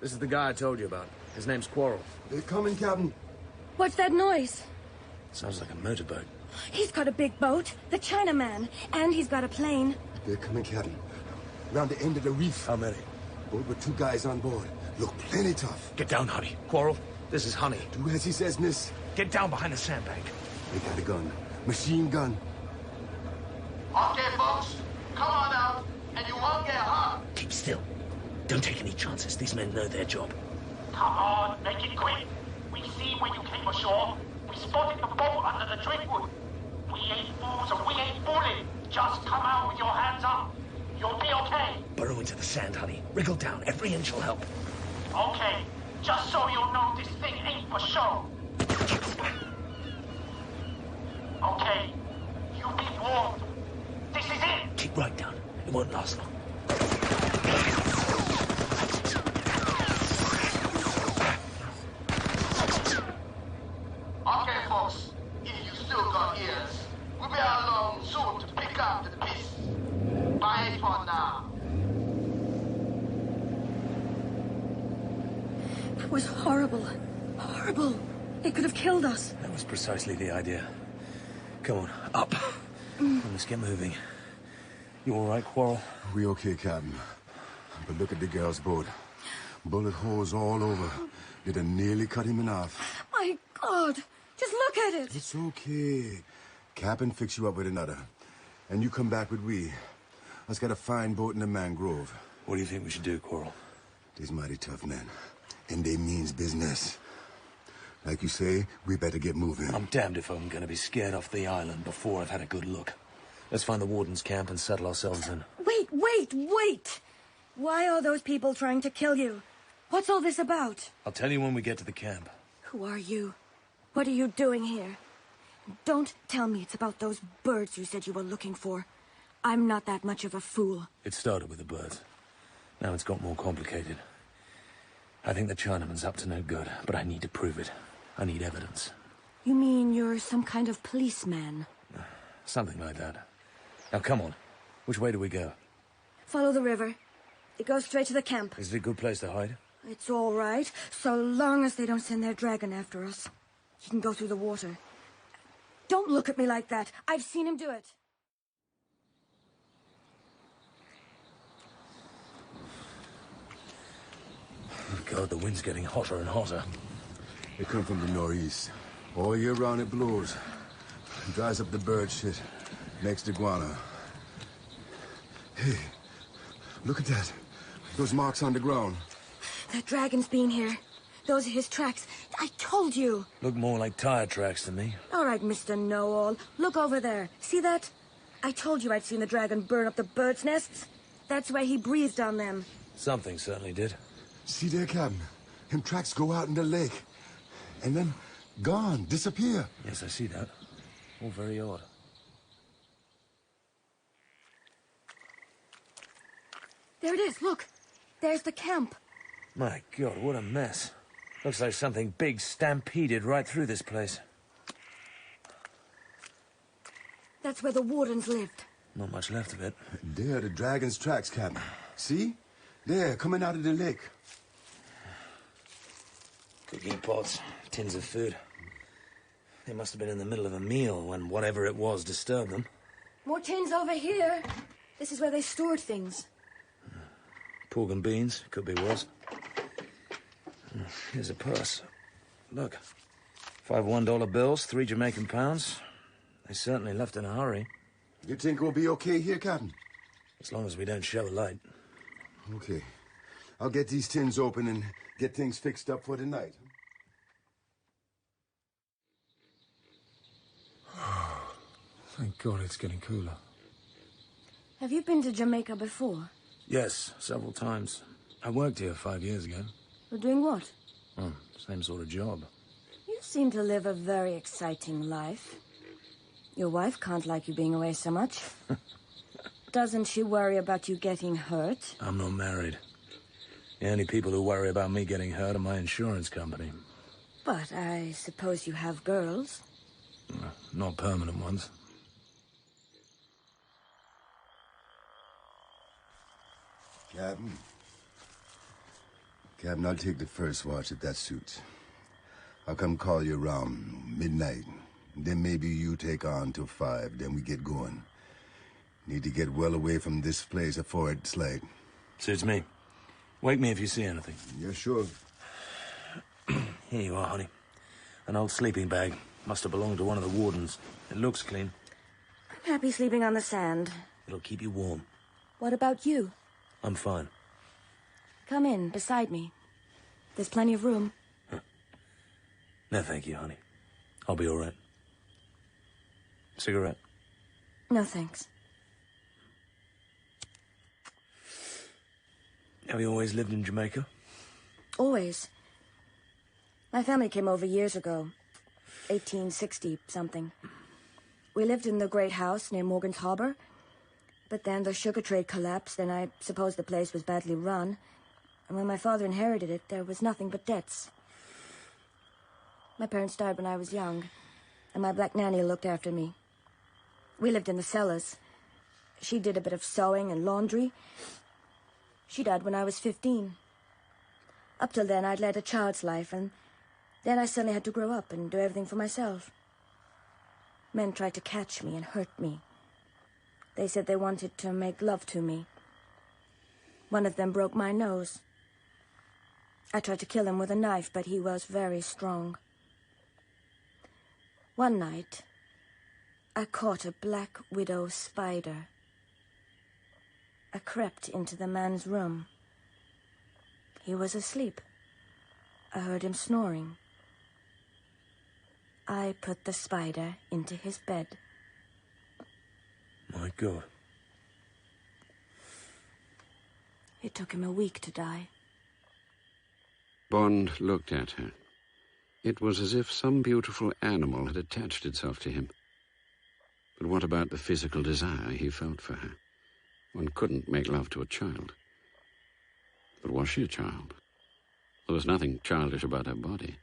This is the guy I told you about. His name's Quarrel. They're coming, Captain. What's that noise? Sounds like a motorboat. He's got a big boat, the Chinaman, and he's got a plane. They're coming, Captain. Round the end of the reef. How many? Boat with 2 guys on board. Look plenty tough. Get down, honey. Quarrel, this is Honey. Do as he says, miss. Get down behind the sandbank. They got a gun. Machine gun. Okay, folks, come on out, and you won't get hurt. Keep still. Don't take any chances. These men know their job. Come on, make it quick. We see when you came ashore. We spotted the boat under the driftwood. We ain't fools and we ain't fooling. Just come out with your hands up. You'll be okay. Burrow into the sand, honey. Wriggle down. Every inch will help. Okay, just so you'll know this thing ain't for show. Okay, you've been warned. This is it. Keep right down. It won't last long. Okay, folks, if you still got ears, we'll be along soon to pick up the piece. Bye for now. That was horrible. Horrible. It could have killed us. That was precisely the idea. Come on, up. Let's get moving. You all right, Quarrel? We okay, Captain. But look at the girl's boat. Bullet holes all over. You'd have nearly cut him in half. My God. Just look at it. It's okay. Captain fix you up with another. And you come back with we. Us got a fine boat in the mangrove. What do you think we should do, Quarrel? They's mighty tough men. And they means business. Like you say, we better get moving. I'm damned if I'm going to be scared off the island before I've had a good look. Let's find the warden's camp and settle ourselves in. Wait! Why are those people trying to kill you? What's all this about? I'll tell you when we get to the camp. Who are you? What are you doing here? Don't tell me it's about those birds you said you were looking for. I'm not that much of a fool. It started with the birds. Now it's got more complicated. I think the Chinaman's up to no good, but I need to prove it. I need evidence. You mean you're some kind of policeman? Something like that. Now, come on. Which way do we go? Follow the river. It goes straight to the camp. Is it a good place to hide? It's all right, so long as they don't send their dragon after us. He can go through the water. Don't look at me like that. I've seen him do it. Oh, God, the wind's getting hotter and hotter. It come from the northeast. All year round it blows. It dries up the bird shit. Next iguana. Hey, look at that. Those marks on the ground. That dragon's been here. Those are his tracks. I told you. Look more like tire tracks to me. All right, Mr. Know-All. Look over there. See that? I told you I'd seen the dragon burn up the birds' nests. That's where he breathed on them. Something certainly did. See there, Captain? Him tracks go out in the lake. And then gone, disappear. Yes, I see that. All very odd. There it is, look. There's the camp. My God, what a mess. Looks like something big stampeded right through this place. That's where the wardens lived. Not much left of it. There are the dragon's tracks, Captain. See? There, coming out of the lake. Cooking pots, tins of food. They must have been in the middle of a meal when whatever it was disturbed them. More tins over here. This is where they stored things. Pork and beans, could be worse. Here's a purse. Look. 5 $1 bills, 3 Jamaican pounds. They certainly left in a hurry. You think we'll be okay here, Captain? As long as we don't show a light. Okay. I'll get these tins open and get things fixed up for the night. Thank God it's getting cooler. Have you been to Jamaica before? Yes, several times. I worked here 5 years ago. You're doing what? Oh, same sort of job. You seem to live a very exciting life. Your wife can't like you being away so much. Doesn't she worry about you getting hurt? I'm not married. The only people who worry about me getting hurt are my insurance company. But I suppose you have girls. Not permanent ones. Captain, I'll take the first watch if that suits. I'll come call you around midnight. Then maybe you take on till 5, then we get going. Need to get well away from this place before it's late. Suits me. Wake me if you see anything. Yeah, sure. Here you are, honey. An old sleeping bag. Must have belonged to one of the wardens. It looks clean. I'm happy sleeping on the sand. It'll keep you warm. What about you? I'm fine. Come in, beside me. There's plenty of room. No, thank you, honey. I'll be all right. Cigarette? No, thanks. Have you always lived in Jamaica? Always. My family came over years ago. 1860-something. We lived in the great house near Morgan's Harbor. But then the sugar trade collapsed, and I suppose the place was badly run. And when my father inherited it, there was nothing but debts. My parents died when I was young, and my black nanny looked after me. We lived in the cellars. She did a bit of sewing and laundry. She died when I was 15. Up till then, I'd led a child's life, and then I suddenly had to grow up and do everything for myself. Men tried to catch me and hurt me. They said they wanted to make love to me. One of them broke my nose. I tried to kill him with a knife, but he was very strong. One night, I caught a black widow spider. I crept into the man's room. He was asleep. I heard him snoring. I put the spider into his bed. My God. It took him a week to die. Bond looked at her. It was as if some beautiful animal had attached itself to him. But what about the physical desire he felt for her? One couldn't make love to a child. But was she a child? There was nothing childish about her body.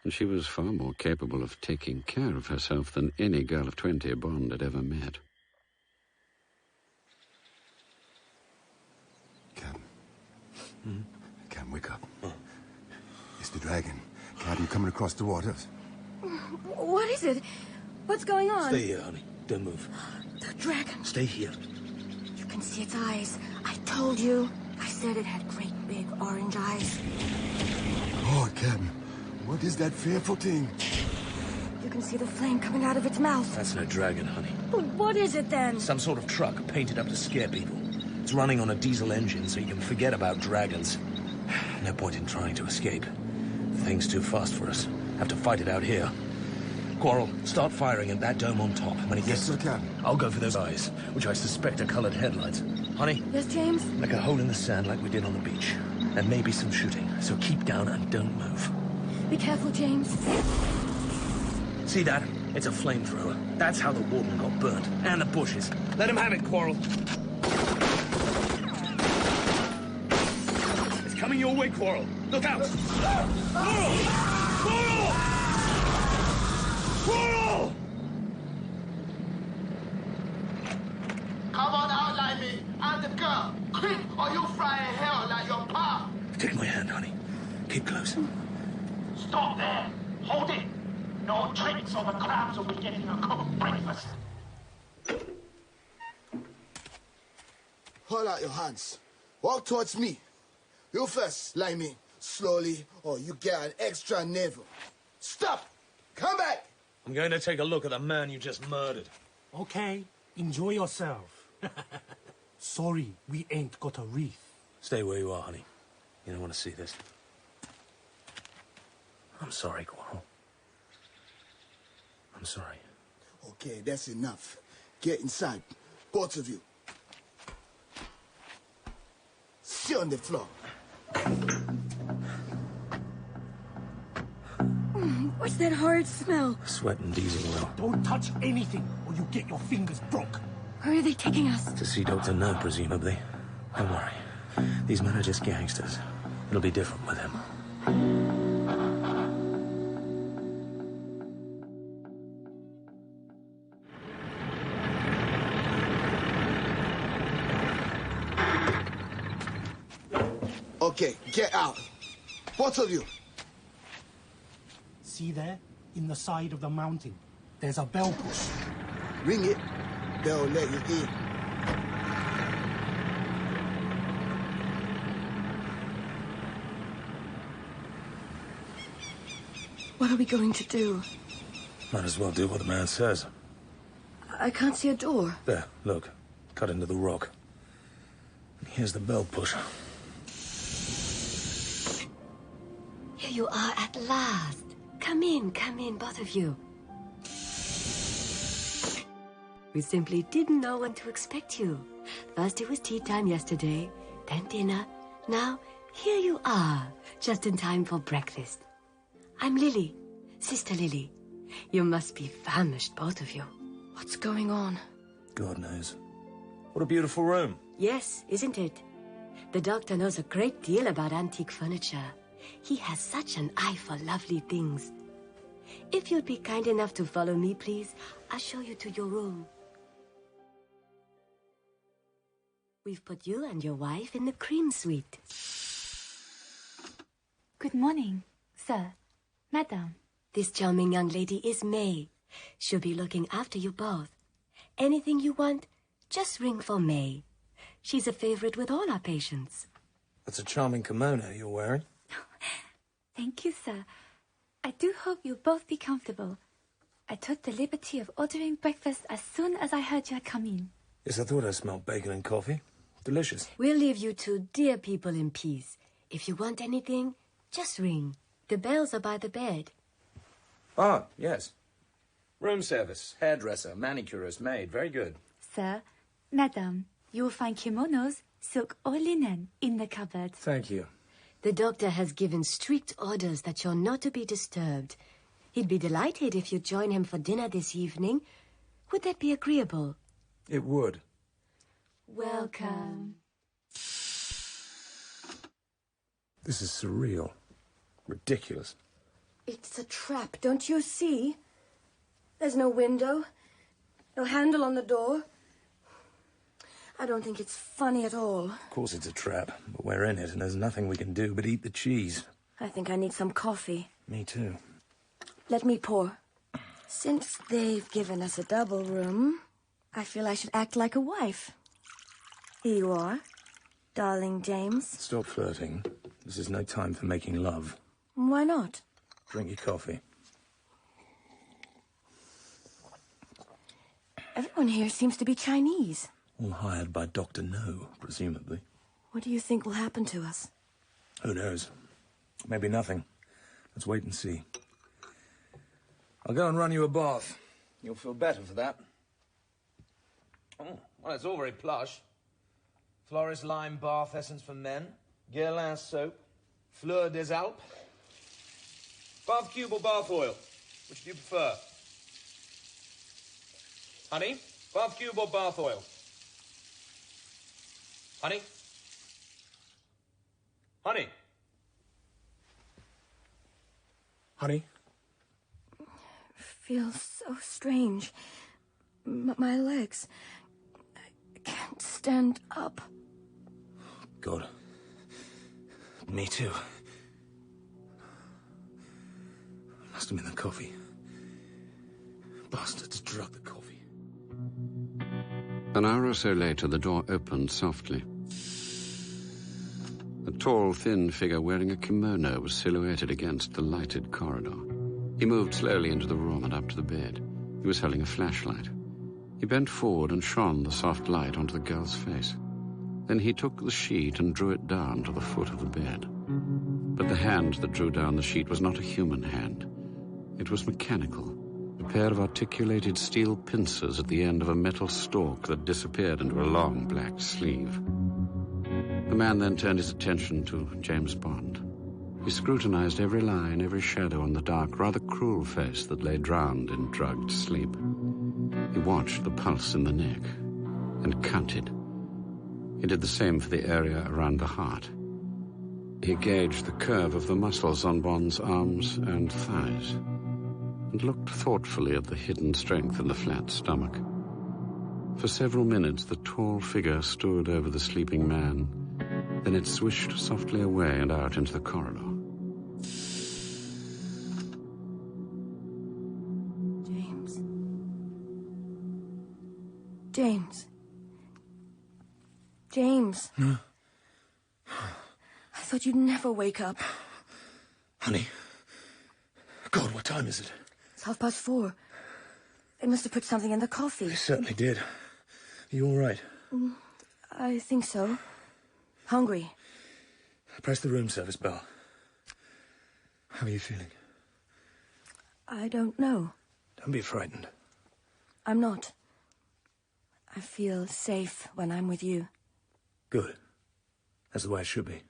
And she was far more capable of taking care of herself than any girl of 20 Bond had ever met. Captain, wake up. It's the dragon. Captain, coming across the waters. What is it? What's going on? Stay here, honey. Don't move. The dragon. Stay here. You can see its eyes. I told you. I said it had great big orange eyes. Oh, Captain, what is that fearful thing? You can see the flame coming out of its mouth. That's no dragon, honey. But what is it then? Some sort of truck painted up to scare people. It's running on a diesel engine, so you can forget about dragons. No point in trying to escape. The thing's too fast for us. Have to fight it out here. Quarrel, start firing at that dome on top. When it gets... Yes, sir, Captain. I'll go for those eyes, which I suspect are colored headlights. Honey? Yes, James? Make a hole in the sand like we did on the beach. There may be some shooting, so keep down and don't move. Be careful, James. See that? It's a flamethrower. That's how the warden got burnt. And the bushes. Let him have it, Quarrel. It's coming your way, Quarrel. Look out! Quarrel! Quarrel! Quarrel! Come on out, Limey. And the girl. Quick, or you fry in hell like your pa. Take my hand, honey. Keep close. Stop there. Hold it. No tricks or the crabs will be getting a cooked breakfast. Hold out your hands. Walk towards me. You first, Limey. Slowly, or you get an extra navel. Stop! Come back! I'm going to take a look at the man you just murdered. Okay, enjoy yourself. Sorry, we ain't got a wreath. Stay where you are, honey. You don't want to see this. I'm sorry, Quarrel. I'm sorry. Okay, that's enough. Get inside, both of you. Sit on the floor. What's that horrid smell? Sweat and diesel oil. Don't touch anything, or you get your fingers broke. Where are they taking us? To see Dr. No, presumably. Don't worry. These men are just gangsters. It'll be different with him. Okay, get out. Both of you. See there? In the side of the mountain. There's a bell push. Ring it. They'll let you in. What are we going to do? Might as well do what the man says. I can't see a door. There, look. Cut into the rock. And here's the bell push. Here you are at last. Come in, both of you. We simply didn't know when to expect you. First it was tea time yesterday, then dinner. Now, here you are, just in time for breakfast. I'm Lily, Sister Lily. You must be famished, both of you. What's going on? God knows. What a beautiful room. Yes, isn't it? The doctor knows a great deal about antique furniture. He has such an eye for lovely things. If you'd be kind enough to follow me, please, I'll show you to your room. We've put you and your wife in the cream suite. Good morning, sir, madam. This charming young lady is May. She'll be looking after you both. Anything you want, just ring for May. She's a favorite with all our patients. That's a charming kimono you're wearing. Thank you, sir. I do hope you'll both be comfortable. I took the liberty of ordering breakfast as soon as I heard you had come in. Yes, I thought I smelled bacon and coffee. Delicious. We'll leave you two dear people in peace. If you want anything, just ring. The bells are by the bed. Ah, yes. Room service, hairdresser, manicurist, maid. Very good. Sir, madam, you will find kimonos, silk or linen in the cupboard. Thank you. The doctor has given strict orders that you're not to be disturbed. He'd be delighted if you'd join him for dinner this evening. Would that be agreeable? It would. Welcome. This is surreal. Ridiculous. It's a trap, don't you see? There's no window, no handle on the door. I don't think it's funny at all. Of course it's a trap, but we're in it and there's nothing we can do but eat the cheese. I think I need some coffee. Me too. Let me pour. Since they've given us a double room, I feel I should act like a wife. Here you are, darling James. Stop flirting. This is no time for making love. Why not? Drink your coffee. Everyone here seems to be Chinese. All hired by Dr. No, presumably. What do you think will happen to us? Who knows? Maybe nothing. Let's wait and see. I'll go and run you a bath. You'll feel better for that. Oh, well, it's all very plush. Florist lime bath essence for men, Guerlain soap, Fleur des Alpes. Bath cube or bath oil? Which do you prefer? Honey, bath cube or bath oil? Honey? Honey? Honey? Feels so strange. My legs. I can't stand up. God. Me too. Must have been the coffee. Bastards drug the coffee. An hour or so later, the door opened softly. A tall, thin figure wearing a kimono was silhouetted against the lighted corridor. He moved slowly into the room and up to the bed. He was holding a flashlight. He bent forward and shone the soft light onto the girl's face. Then he took the sheet and drew it down to the foot of the bed. But the hand that drew down the sheet was not a human hand. It was mechanical. A pair of articulated steel pincers at the end of a metal stalk that disappeared into a long black sleeve. The man then turned his attention to James Bond. He scrutinized every line, every shadow on the dark, rather cruel face that lay drowned in drugged sleep. He watched the pulse in the neck and counted. He did the same for the area around the heart. He gauged the curve of the muscles on Bond's arms and thighs and looked thoughtfully at the hidden strength in the flat stomach. For several minutes, the tall figure stood over the sleeping man. Then it swished softly away and out into the corridor. James. James. James. No. I thought you'd never wake up. Honey. God, what time is it? It's 4:30. They must have put something in the coffee. They certainly did. Are you all right? I think so. Hungry. Press the room service bell. How are you feeling? I don't know. Don't be frightened. I'm not. I feel safe when I'm with you. Good. That's the way it should be.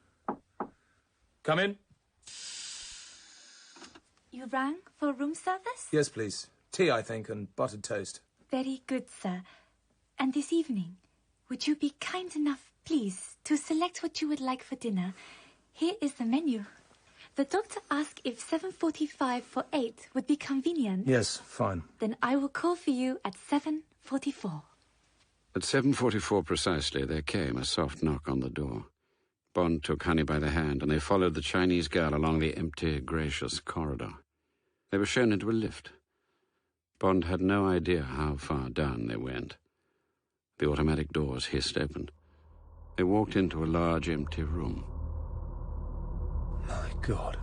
Come in. You rang for room service? Yes, please. Tea, I think, and buttered toast. Very good, sir. And this evening, would you be kind enough, please, to select what you would like for dinner? Here is the menu. The doctor asked if 7:45 for 8 would be convenient. Yes, fine. Then I will call for you at 7:44. At 7:44 precisely, there came a soft knock on the door. Bond took Honey by the hand, and they followed the Chinese girl along the empty, gracious corridor. They were shown into a lift. Bond had no idea how far down they went. The automatic doors hissed open. They walked into a large, empty room. My God.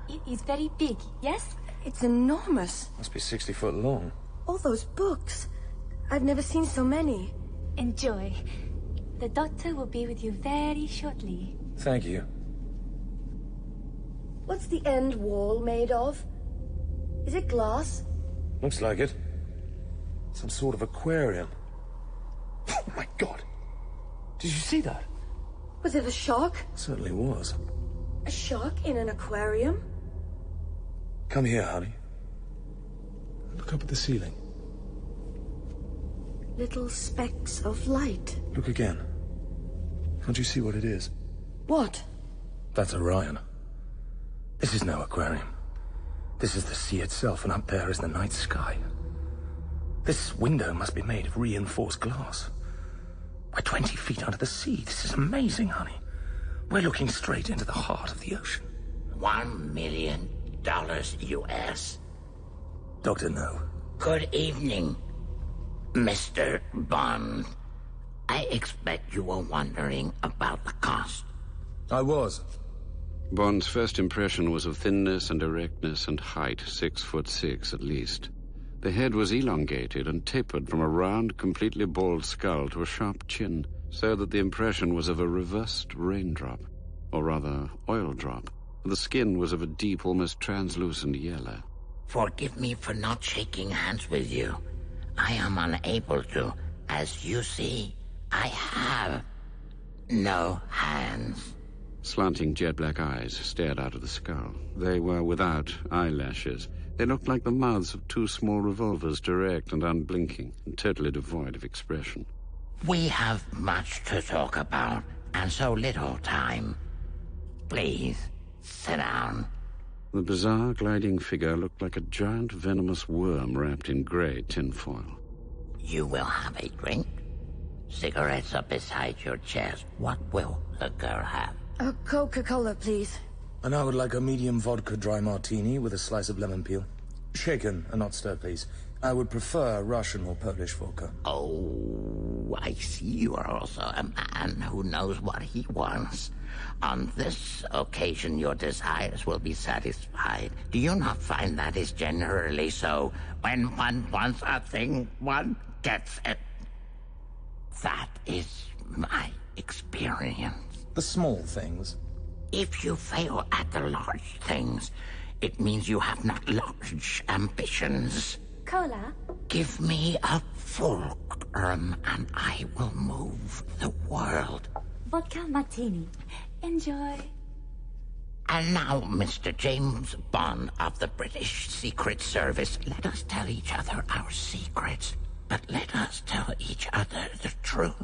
It is very big, yes? It's enormous. Must be 60 foot long. All those books. I've never seen so many. Enjoy. The doctor will be with you very shortly. Thank you. What's the end wall made of? Is it glass? Looks like it. Some sort of aquarium. Oh, my God. Did you see that? Was it a shark? Certainly was. A shark in an aquarium? Come here, honey. Look up at the ceiling. Little specks of light. Look again. Can't you see what it is? What? That's Orion. This is no aquarium. This is the sea itself, and up there is the night sky. This window must be made of reinforced glass. We're 20 feet under the sea. This is amazing, honey. We're looking straight into the heart of the ocean. $1 million US. Dr. No. Good evening, Mr. Bond. I expect you were wondering about the cost. I was. Bond's first impression was of thinness and erectness and height, 6'6" at least. The head was elongated and tapered from a round, completely bald skull to a sharp chin, so that the impression was of a reversed raindrop, or rather, oil drop. The skin was of a deep, almost translucent yellow. Forgive me for not shaking hands with you. I am unable to. As you see, I have no hands. Slanting jet-black eyes stared out of the skull. They were without eyelashes. They looked like the mouths of two small revolvers, direct and unblinking, and totally devoid of expression. We have much to talk about, and so little time. Please, sit down. The bizarre, gliding figure looked like a giant venomous worm wrapped in grey tinfoil. You will have a drink? Cigarettes are beside your chairs. What will the girl have? A Coca-Cola, please. And I would like a medium vodka dry martini with a slice of lemon peel. Shaken and not stirred, please. I would prefer Russian or Polish vodka. Oh, I see you are also a man who knows what he wants. On this occasion, your desires will be satisfied. Do you not find that is generally so? When one wants a thing, one gets it. That is my experience. The small things. If you fail at the large things, it means you have not large ambitions. Cola? Give me a fulcrum and I will move the world. Vodka martini. Enjoy. And now, Mr. James Bond of the British Secret Service, let us tell each other our secrets, but let us tell each other the truth.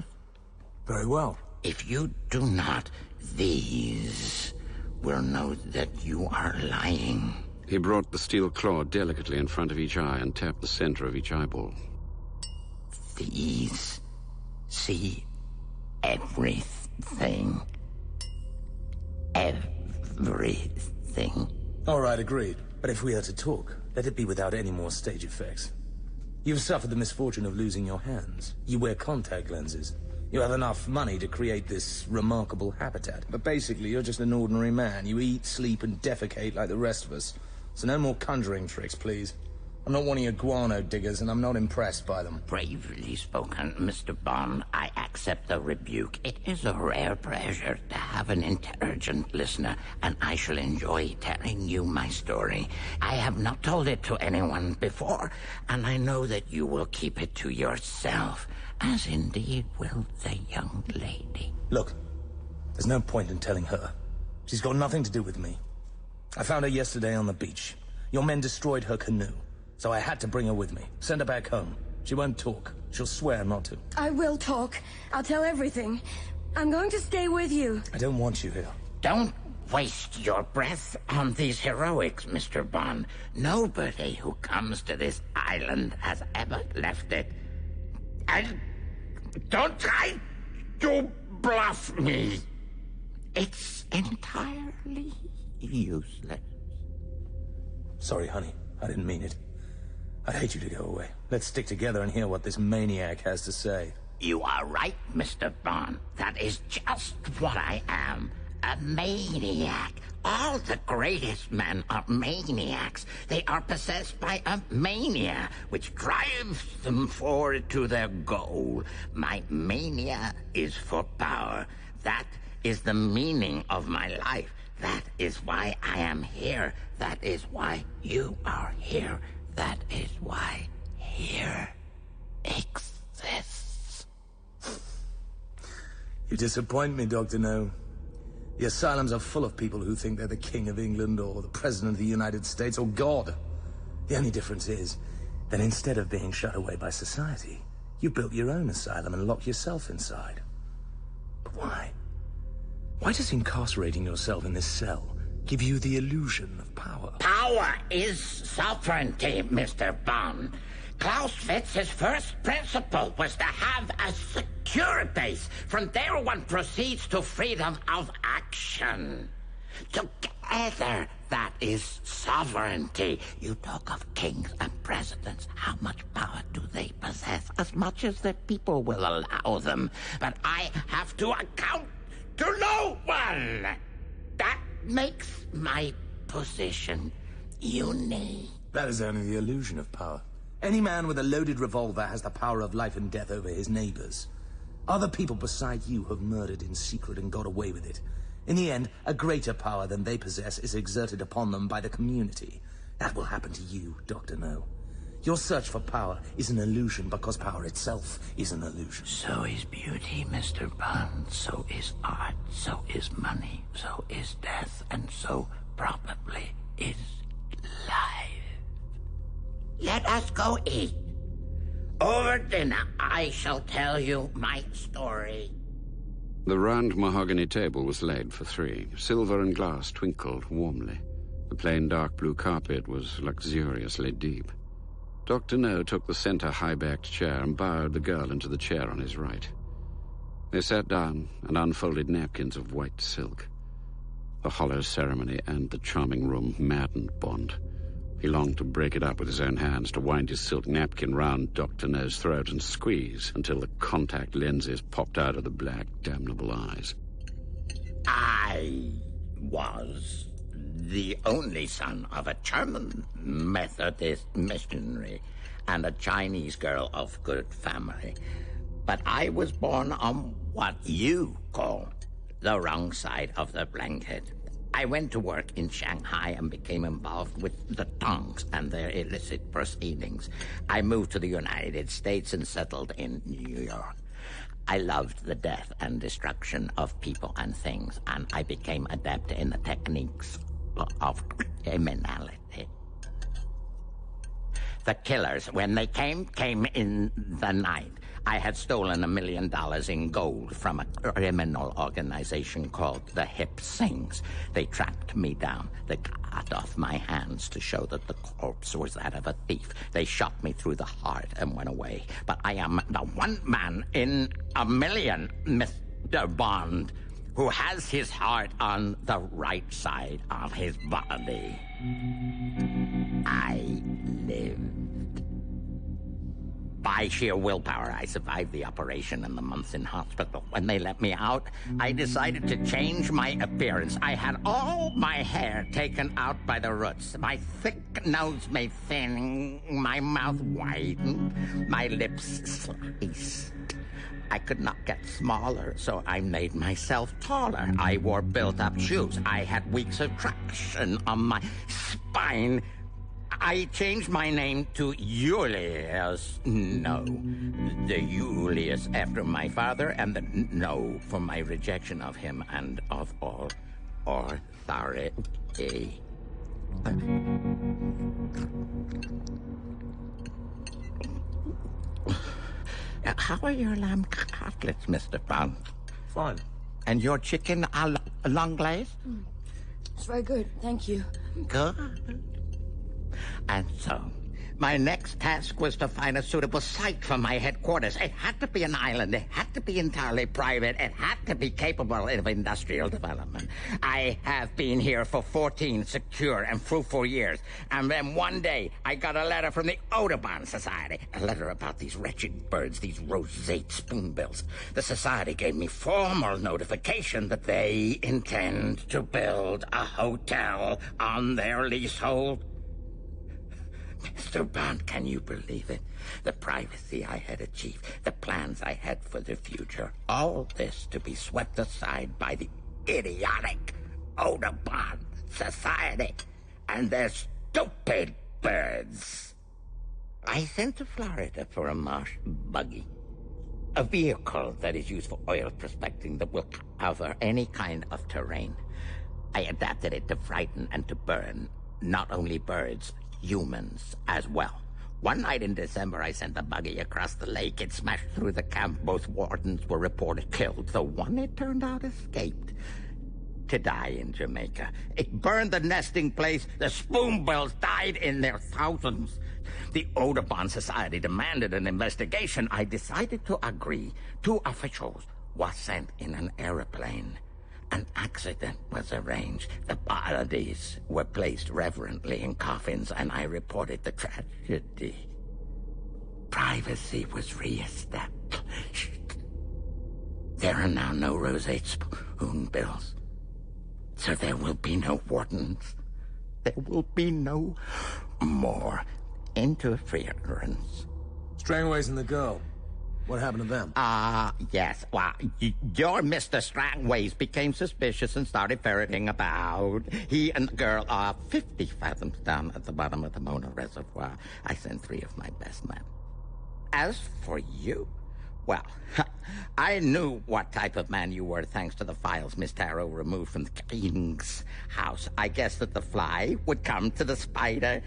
Very well. If you do not, these will know that you are lying. He brought the steel claw delicately in front of each eye and tapped the center of each eyeball. These see everything. Everything. All right, agreed. But if we are to talk, let it be without any more stage effects. You've suffered the misfortune of losing your hands. You wear contact lenses. You have enough money to create this remarkable habitat. But basically, you're just an ordinary man. You eat, sleep, and defecate like the rest of us. So no more conjuring tricks, please. I'm not one of your guano diggers, and I'm not impressed by them. Bravely spoken, Mr. Bond. I accept the rebuke. It is a rare pleasure to have an intelligent listener, and I shall enjoy telling you my story. I have not told it to anyone before, and I know that you will keep it to yourself, as indeed will the young lady. Look, there's no point in telling her. She's got nothing to do with me. I found her yesterday on the beach. Your men destroyed her canoe. So I had to bring her with me. Send her back home. She won't talk. She'll swear not to. I will talk. I'll tell everything. I'm going to stay with you. I don't want you here. Don't waste your breath on these heroics, Mr. Bond. Nobody who comes to this island has ever left it. And don't try to bluff me. It's entirely useless. Sorry, honey. I didn't mean it. I'd hate you to go away. Let's stick together and hear what this maniac has to say. You are right, Mr. Bond. That is just what I am. A maniac. All the greatest men are maniacs. They are possessed by a mania, which drives them forward to their goal. My mania is for power. That is the meaning of my life. That is why I am here. That is why you are here. That is why here exists. You disappoint me, Dr. No. The asylums are full of people who think they're the King of England or the President of the United States or God. The only difference is that instead of being shut away by society, you built your own asylum and locked yourself inside. But why? Why does incarcerating yourself in this cell give you the illusion of power? Power is sovereignty, Mr. Bond. Clausewitz's first principle was to have a secure base. From there one proceeds to freedom of action. Together, that is sovereignty. You talk of kings and presidents. How much power do they possess? As much as the people will allow them. But I have to account to no one. That makes my position unique. That is only the illusion of power. Any man with a loaded revolver has the power of life and death over his neighbors. Other people beside you have murdered in secret and got away with it. In the end, a greater power than they possess is exerted upon them by the community. That will happen to you, Dr. No. Your search for power is an illusion because power itself is an illusion. So is beauty, Mr. Bond. So is art. So is money. So is death. And so probably is life. Let us go eat. Over dinner, I shall tell you my story. The round mahogany table was laid for three. Silver and glass twinkled warmly. The plain dark blue carpet was luxuriously deep. Dr. No took the center high-backed chair and bowed the girl into the chair on his right. They sat down and unfolded napkins of white silk. The hollow ceremony and the charming room maddened Bond. He longed to break it up with his own hands, to wind his silk napkin round Dr. No's throat and squeeze until the contact lenses popped out of the black, damnable eyes. I was the only son of a German Methodist missionary and a Chinese girl of good family. But I was born on what you call the wrong side of the blanket. I went to work in Shanghai and became involved with the Tongs and their illicit proceedings. I moved to the United States and settled in New York. I loved the death and destruction of people and things, and I became adept in the techniques of criminality. The killers, when they came in the night. I had stolen $1 million in gold from a criminal organization called the Hip Sings. They tracked me down. They cut off my hands to show that the corpse was that of a thief. They shot me through the heart and went away. But I am the one man in a million, Mr. Bond, who has his heart on the right side of his body. I lived. By sheer willpower, I survived the operation and the months in hospital. When they let me out, I decided to change my appearance. I had all my hair taken out by the roots, my thick nose made thin, my mouth widened, my lips sliced. I could not get smaller, so I made myself taller. I wore built-up shoes. I had weeks of traction on my spine. I changed my name to Julius No. The Julius after my father, and the No for my rejection of him and of all authority. How are your lamb cutlets, Mr. Bond? Fine. And your chicken a l'anglaise? It's very good, thank you. Good. And so, my next task was to find a suitable site for my headquarters. It had to be an island. It had to be entirely private. It had to be capable of industrial development. I have been here for 14 secure and fruitful years. And then one day, I got a letter from the Audubon Society. A letter about these wretched birds, these roseate spoonbills. The Society gave me formal notification that they intend to build a hotel on their leasehold. Mr. Bond, can you believe it? The privacy I had achieved, the plans I had for the future, all this to be swept aside by the idiotic Audubon Society and their stupid birds. I sent to Florida for a marsh buggy, a vehicle that is used for oil prospecting that will cover any kind of terrain. I adapted it to frighten and to burn not only birds, humans as well. One night in December, I sent a buggy across the lake. It smashed through the camp. Both wardens were reported killed. The one, it turned out, escaped to die in Jamaica. It burned the nesting place. The spoonbills died in their thousands. The Audubon Society demanded an investigation. I decided to agree. 2 officials were sent in an airplane. An accident was arranged. The bodies were placed reverently in coffins, and I reported the tragedy. Privacy was re-established. There are now no roseate spoonbills. So there will be no wardens. There will be no more interference. Strangways and the girl. What happened to them? Yes. Well, your Mr. Strangways became suspicious and started ferreting about. He and the girl are 50 fathoms down at the bottom of the Mona Reservoir. I sent 3 of my best men. As for you, well, I knew what type of man you were thanks to the files Miss Tarot removed from the king's house. I guessed that the fly would come to the spider.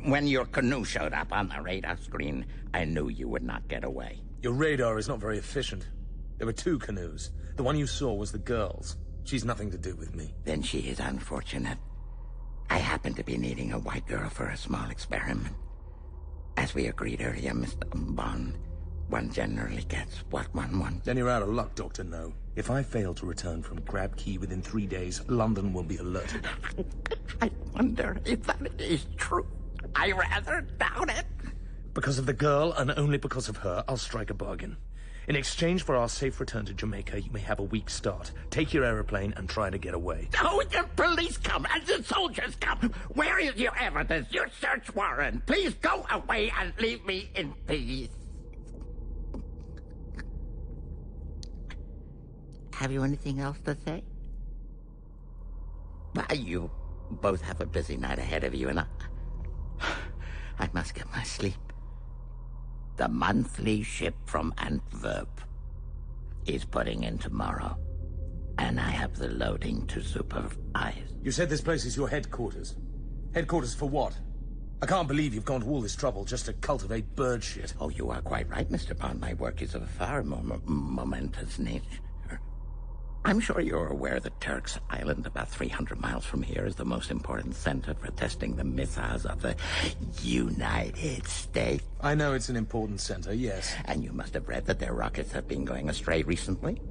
When your canoe showed up on the radar screen, I knew you would not get away. Your radar is not very efficient. There were 2 canoes. The one you saw was the girl's. She's nothing to do with me. Then she is unfortunate. I happen to be needing a white girl for a small experiment. As we agreed earlier, Mr. Bond, one generally gets what one wants. Then you're out of luck, Dr. No. If I fail to return from Crab Key within 3 days, London will be alerted. I wonder if that is true. I rather doubt it. Because of the girl, and only because of her, I'll strike a bargain. In exchange for our safe return to Jamaica, you may have a weak start. Take your aeroplane and try to get away. Oh, the police come and the soldiers come. Where is your evidence, your search warrant? Please go away and leave me in peace. Have you anything else to say? Well, you both have a busy night ahead of you, and I must get my sleep. The monthly ship from Antwerp is putting in tomorrow, and I have the loading to supervise. You said this place is your headquarters. Headquarters for what? I can't believe you've gone to all this trouble just to cultivate bird shit. Oh, you are quite right, Mr. Bond. My work is of a far more momentous nature. I'm sure you're aware that Turk's Island, about 300 miles from here, is the most important center for testing the missiles of the United States. I know it's an important center, yes. And you must have read that their rockets have been going astray recently?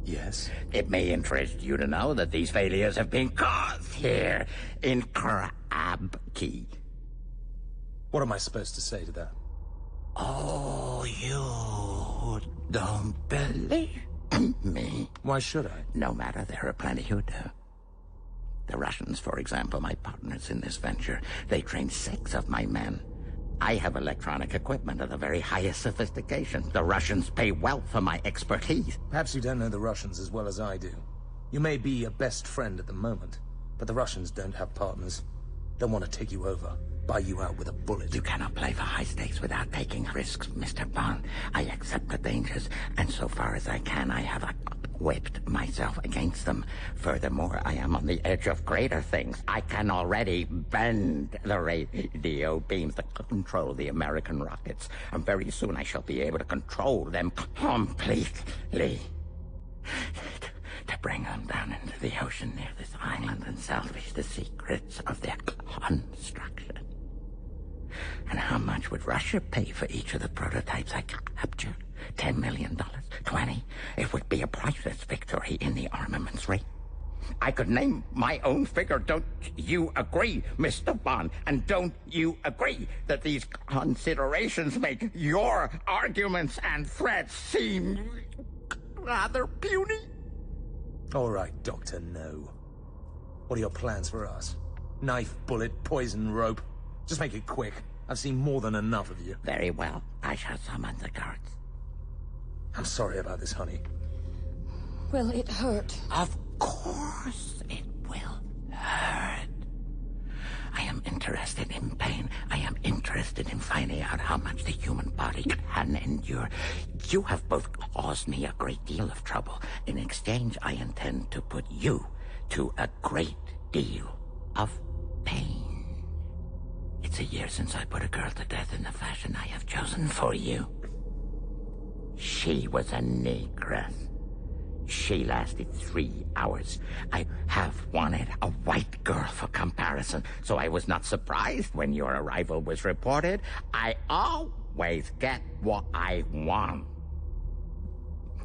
Yes. It may interest you to know that these failures have been caused here in Crab Key. What am I supposed to say to that? Oh, you don't believe me. Why should I? No matter, there are plenty who do. The Russians, for example, my partners in this venture, they trained 6 of my men. I have electronic equipment of the very highest sophistication. The Russians pay well for my expertise. Perhaps you don't know the Russians as well as I do. You may be a best friend at the moment, but the Russians don't have partners. They'll want to take you over, buy you out with a bullet. You cannot play for high stakes without taking risks, Mr. Bond. I accept the dangers, and so far as I can, I have equipped myself against them. Furthermore, I am on the edge of greater things. I can already bend the radio beams that control the American rockets, and very soon I shall be able to control them completely. To bring them down into the ocean near this island and salvage the secrets of their construction. And how much would Russia pay for each of the prototypes I captured? $10 million? 20? It would be a priceless victory in the armaments race. I could name my own figure. Don't you agree, Mr. Bond? And don't you agree that these considerations make your arguments and threats seem rather puny? All right, Dr. No. What are your plans for us? Knife, bullet, poison, rope? Just make it quick. I've seen more than enough of you. Very well. I shall summon the guards. I'm sorry about this, honey. Well, it hurt. Of course it will hurt. I am interested in pain. I am interested in finding out how much the human body can endure. You have both caused me a great deal of trouble. In exchange, I intend to put you to a great deal of pain. It's a year since I put a girl to death in the fashion I have chosen for you. She was a negress. She lasted 3 hours. I have wanted a white girl for comparison, so I was not surprised when your arrival was reported. I always get what I want.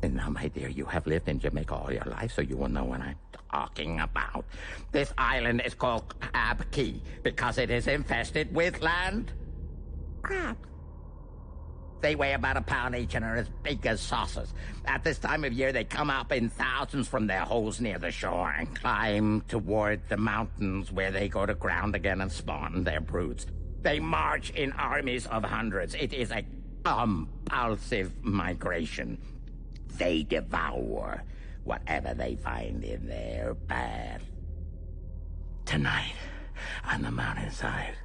And now, my dear, you have lived in Jamaica all your life, so you will know what I'm talking about. This island is called Crab Key because it is infested with land crabs. They weigh about 1 pound each and are as big as saucers. At this time of year, they come up in thousands from their holes near the shore and climb toward the mountains where they go to ground again and spawn their broods. They march in armies of hundreds. It is a compulsive migration. They devour whatever they find in their path. Tonight, on the mountainside,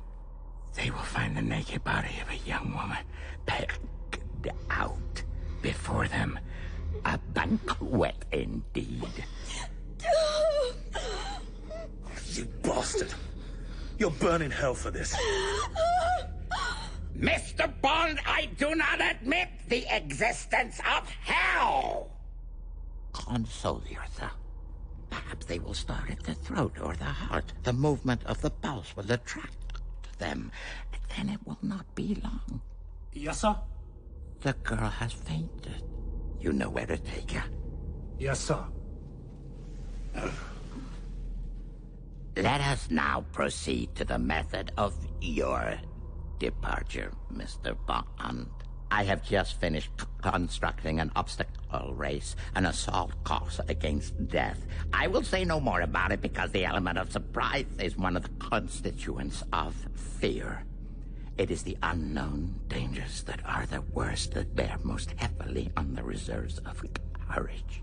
they will find the naked body of a young woman pegged out before them. A banquet indeed. You bastard! You'll burn in hell for this. Mr. Bond, I do not admit the existence of hell. Console yourself. Perhaps they will start at the throat or the heart. The movement of the pulse will attract them. Then it will not be long. Yes, sir? The girl has fainted. You know where to take her. Yes, sir. Let us now proceed to the method of your departure, Mr. Bond. I have just finished constructing an obstacle race, an assault course against death. I will say no more about it because the element of surprise is one of the constituents of fear. It is the unknown dangers that are the worst, that bear most heavily on the reserves of courage.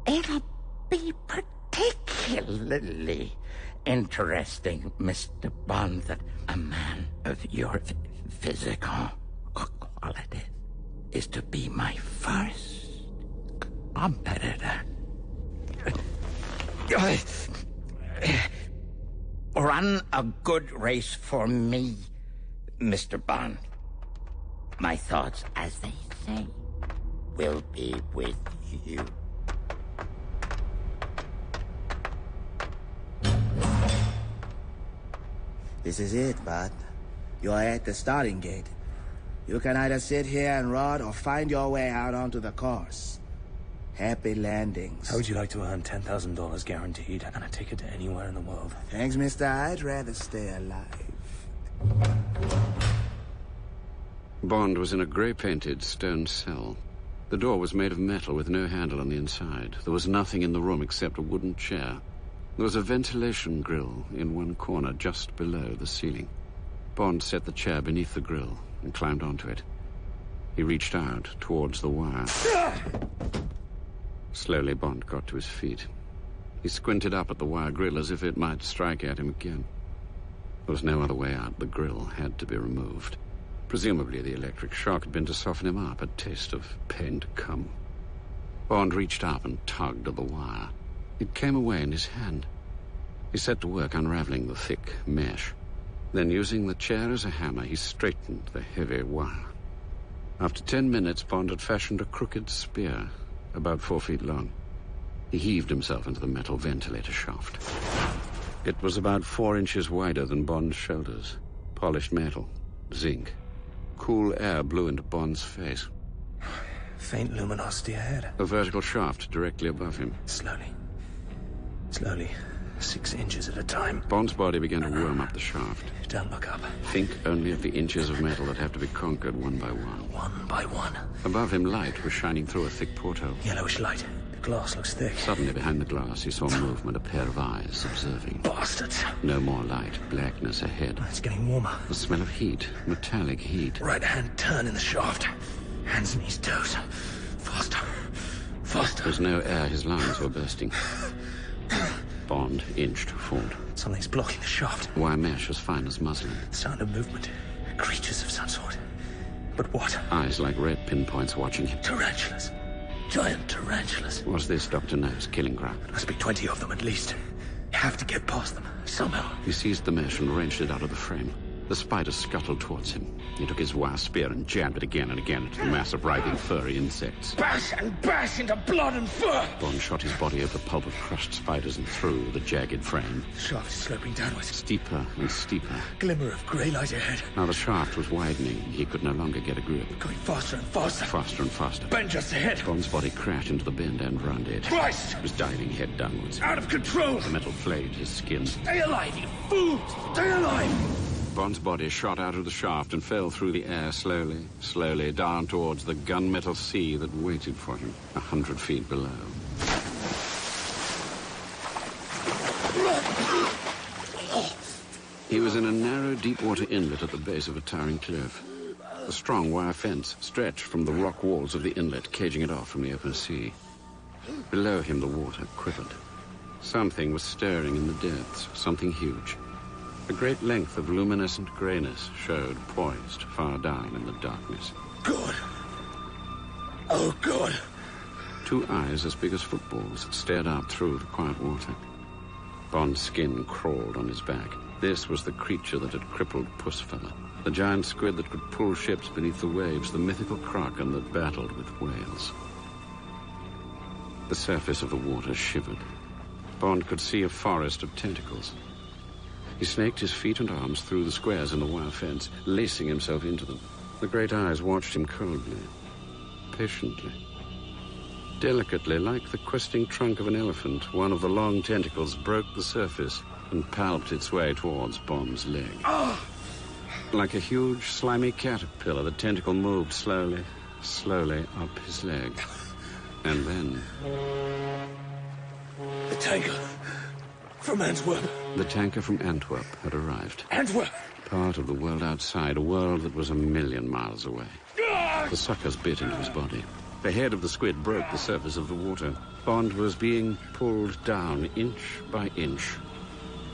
It'll be particularly interesting, Mr. Bond, that a man of your physical quality is to be my first competitor. Run a good race for me, Mr. Bond. My thoughts, as they say, will be with you. This is it, bud. You're at the starting gate. You can either sit here and rot or find your way out onto the course. Happy landings. How would you like to earn $10,000 guaranteed and a ticket to anywhere in the world? Thanks, mister. I'd rather stay alive. Bond was in a grey-painted stone cell. The door was made of metal with no handle on the inside. There was nothing in the room except a wooden chair. There was a ventilation grill in one corner just below the ceiling. Bond set the chair beneath the grill and climbed onto it. He reached out towards the wire. Slowly, Bond got to his feet. He squinted up at the wire grill as if it might strike at him again. There was no other way out. The grill had to be removed. Presumably, the electric shock had been to soften him up, a taste of pain to come. Bond reached up and tugged at the wire. It came away in his hand. He set to work unraveling the thick mesh. Then, using the chair as a hammer, he straightened the heavy wire. After 10 minutes, Bond had fashioned a crooked spear, about 4 feet long. He heaved himself into the metal ventilator shaft. It was about 4 inches wider than Bond's shoulders. Polished metal, zinc. Cool air blew into Bond's face. Faint luminosity ahead. A vertical shaft directly above him. Slowly. Slowly. 6 inches at a time. Bond's body began to worm up the shaft. Don't look up. Think only of the inches of metal that have to be conquered one by one. One by one. Above him, light was shining through a thick porthole. Yellowish light. The glass looks thick. Suddenly, behind the glass, he saw movement, a pair of eyes observing. Bastards. No more light. Blackness ahead. It's getting warmer. The smell of heat. Metallic heat. Right hand turn in the shaft. Hands, knees, toes. Faster. Faster. There was no air. His lungs were bursting. Bond inched forward. Something's blocking the shaft. Wire mesh as fine as muslin. Sound of movement. Creatures of some sort. But what? Eyes like red pinpoints watching him. Tarantulas. Giant tarantulas. Was this Dr. No's killing ground? There must be 20 of them at least. You have to get past them, somehow. He seized the mesh and wrenched it out of the frame. The spider scuttled towards him. He took his wire spear and jabbed it again and again into the mass of writhing furry insects. Bash and bash into blood and fur! Bond shot his body over the pulp of crushed spiders and through the jagged frame. The shaft is sloping downwards. Steeper and steeper. Glimmer of grey light ahead. Now the shaft was widening. He could no longer get a grip. Going faster and faster. Faster and faster. Bend just ahead. Bond's body crashed into the bend and round edge. Christ! He was diving head downwards. Out of control! The metal flayed his skin. Stay alive, you fool! Stay alive! Bond's body shot out of the shaft and fell through the air slowly, slowly, down towards the gunmetal sea that waited for him 100 feet below. He He was in a narrow, deep-water inlet at the base of a towering cliff. A strong wire fence stretched from the rock walls of the inlet, caging it off from the open sea. Below him, the water quivered. Something was stirring in the depths, something huge. A great length of luminescent grayness showed poised far down in the darkness. God! Oh, God! Two eyes as big as footballs stared out through the quiet water. Bond's skin crawled on his back. This was the creature that had crippled Pussfella. The giant squid that could pull ships beneath the waves, the mythical kraken that battled with whales. The surface of the water shivered. Bond could see a forest of tentacles. He snaked his feet and arms through the squares in the wire fence, lacing himself into them. The great eyes watched him coldly, patiently. Delicately, like the questing trunk of an elephant, one of the long tentacles broke the surface and palped its way towards Bond's leg. Like a huge, slimy caterpillar, the tentacle moved slowly, slowly up his leg. And then... The tanker from Antwerp. The tanker from Antwerp had arrived. Antwerp! Part of the world outside, a world that was 1,000,000 miles away. The suckers bit into his body. The head of the squid broke the surface of the water. Bond was being pulled down inch by inch.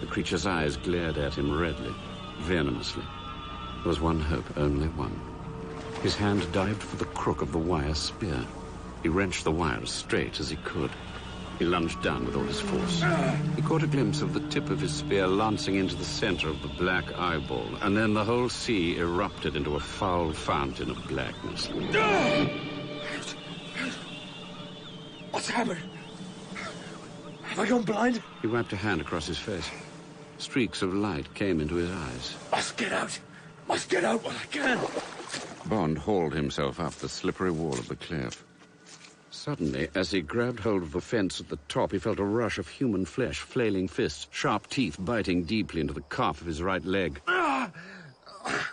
The creature's eyes glared at him redly, venomously. There was one hope, only one. His hand dived for the crook of the wire spear. He wrenched the wire as straight as he could. He lunged down with all his force. He caught a glimpse of the tip of his spear lancing into the center of the black eyeball, and then the whole sea erupted into a foul fountain of blackness. What's happened? Have I gone blind? He wiped a hand across his face. Streaks of light came into his eyes. Must get out. Must get out while I can. Bond hauled himself up the slippery wall of the cliff. Suddenly, as he grabbed hold of the fence at the top, he felt a rush of human flesh, flailing fists, sharp teeth biting deeply into the calf of his right leg.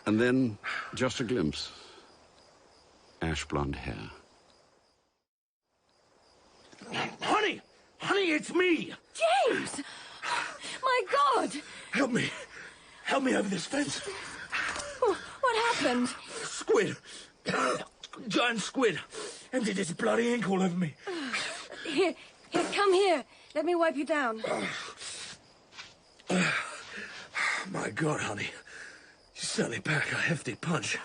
And then, just a glimpse. Ash-blonde hair. Honey! Honey, it's me! James! My God! Help me. Help me over this fence. What happened? Squid. Giant squid. Emptied his bloody ink all over me. Here, come here. Let me wipe you down. My God, honey. You certainly pack a hefty punch.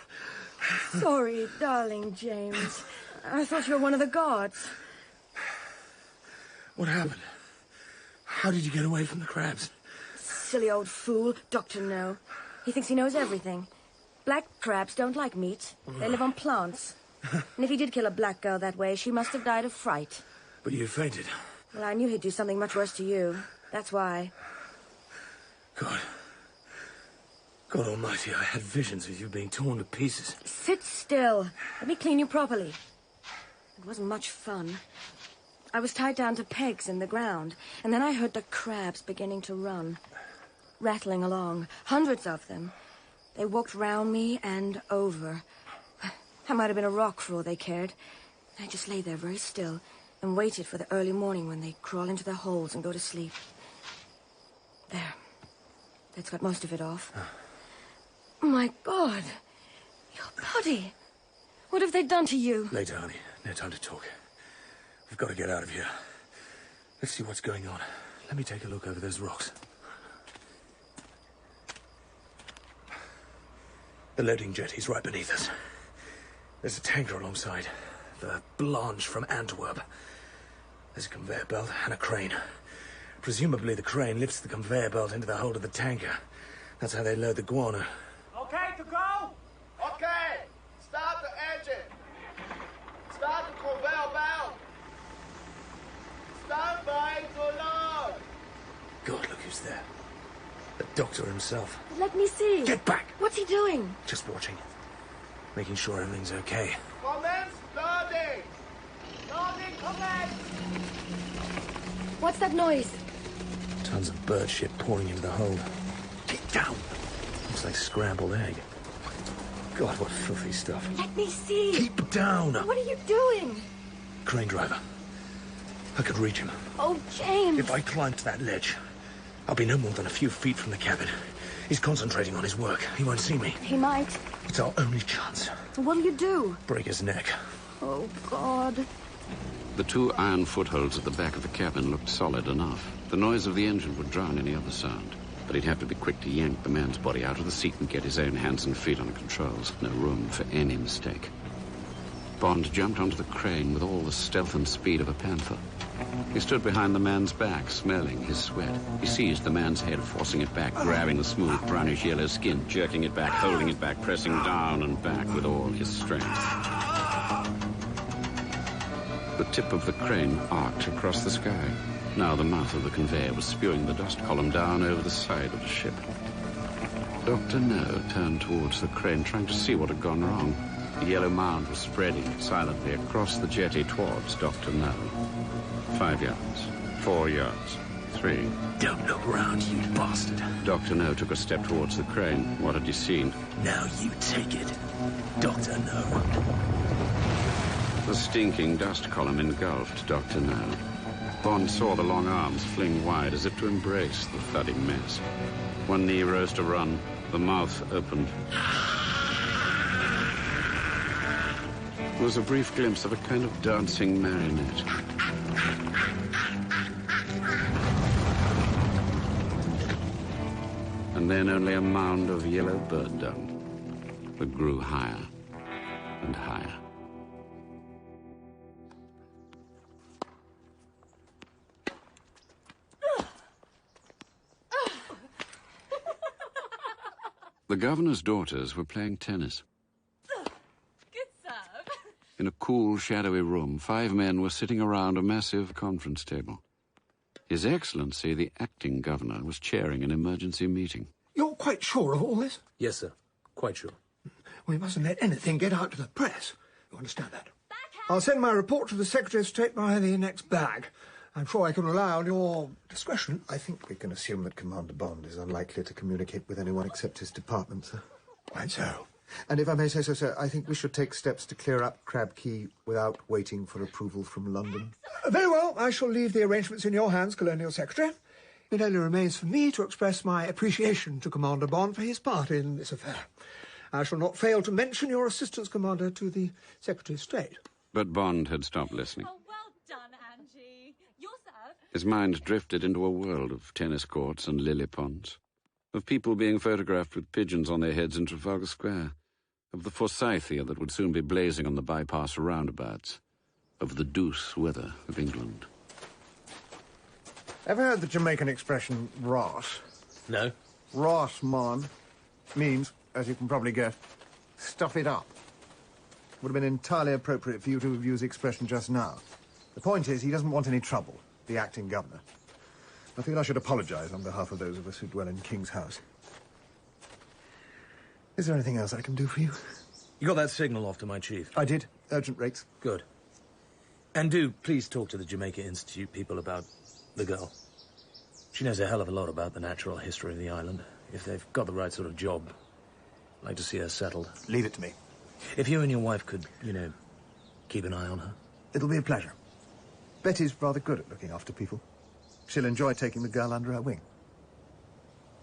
Sorry, darling James. I thought you were one of the guards. What happened? How did you get away from the crabs? Silly old fool. Doctor No. He thinks he knows everything. Black crabs don't like meat. They live on plants. And if he did kill a black girl that way, she must have died of fright. But you fainted. Well, I knew he'd do something much worse to you. That's why. God almighty, I had visions of you being torn to pieces. Sit still. Let me clean you properly. It wasn't much fun. I was tied down to pegs in the ground, and then I heard the crabs beginning to run. Rattling along. Hundreds of them. They walked round me and over. I might have been a rock for all they cared. I just lay there very still and waited for the early morning when they'd crawl into their holes and go to sleep. There. That's got most of it off. My God. Your body. What have they done to you? Later, honey. No time to talk. We've got to get out of here. Let's see what's going on. Let me take a look over those rocks. The loading jetty's right beneath us. There's a tanker alongside. The Blanche from Antwerp. There's a conveyor belt and a crane. Presumably the crane lifts the conveyor belt into the hold of the tanker. That's how they load the guano. Okay to go? Okay. Start the engine. Start the conveyor belt. Stand by to load. God, look who's there. The doctor himself. Let me see. Get back! What's he doing? Just watching. Making sure everything's okay. Commence loading. Loading commence. What's that noise? Tons of bird shit pouring into the hold. Get down! Looks like scrambled egg. God, what filthy stuff. Let me see. Keep down! What are you doing? Crane driver. I could reach him. Oh, James. If I climb to that ledge, I'll be no more than a few feet from the cabin. He's concentrating on his work. He won't see me. He might. It's our only chance. What'll you do? Break his neck. Oh, God. The 2 iron footholds at the back of the cabin looked solid enough. The noise of the engine would drown any other sound. But he'd have to be quick to yank the man's body out of the seat and get his own hands and feet on the controls. No room for any mistake. Bond jumped onto the crane with all the stealth and speed of a panther. He stood behind the man's back, smelling his sweat. He seized the man's head, forcing it back, grabbing the smooth brownish-yellow skin, jerking it back, holding it back, pressing down and back with all his strength. The tip of the crane arced across the sky. Now the mouth of the conveyor was spewing the dust column down over the side of the ship. Dr. No turned towards the crane, trying to see what had gone wrong. The yellow mound was spreading silently across the jetty towards Dr. No. 5 yards, 4 yards, 3. Don't look around, you bastard. Dr. No took a step towards the crane. What had he seen? Now you take it, Dr. No. The stinking dust column engulfed Dr. No. Bond saw the long arms fling wide as if to embrace the thudding mess. One knee rose to run. The mouth opened. There was a brief glimpse of a kind of dancing marionette. And then only a mound of yellow bird dung that grew higher and higher. The governor's daughters were playing tennis. Good serve. In a cool, shadowy room, 5 men were sitting around a massive conference table. His Excellency, the acting governor, was chairing an emergency meeting. You're quite sure of all this? Yes, sir. Quite sure. We mustn't let anything get out to the press. You understand that? I'll send my report to the Secretary of State by the next bag. I'm sure I can rely on your discretion. I think we can assume that Commander Bond is unlikely to communicate with anyone except his department, sir. Quite so. And if I may say so, sir, I think we should take steps to clear up Crab Key without waiting for approval from London. Very well. I shall leave the arrangements in your hands, Colonial Secretary. It only remains for me to express my appreciation to Commander Bond for his part in this affair. I shall not fail to mention your assistance, Commander, to the Secretary of State. But Bond had stopped listening. Oh, well done, Angie. Your serve. His mind drifted into a world of tennis courts and lily ponds, of people being photographed with pigeons on their heads in Trafalgar Square, of the Forsythia that would soon be blazing on the bypass roundabouts, of the douce weather of England. Ever heard the Jamaican expression, ras? No. Ras, mon, means, as you can probably guess, stuff it up. Would have been entirely appropriate for you to have used the expression just now. The point is, he doesn't want any trouble, the acting governor. I feel I should apologize on behalf of those of us who dwell in King's House. Is there anything else I can do for you? You got that signal off to my chief? I did. Urgent rates. Good. And do please talk to the Jamaica Institute people about the girl. She knows a hell of a lot about the natural history of the island. If they've got the right sort of job, I'd like to see her settled. Leave it to me. If you and your wife could, keep an eye on her. It'll be a pleasure. Betty's rather good at looking after people. She'll enjoy taking the girl under her wing.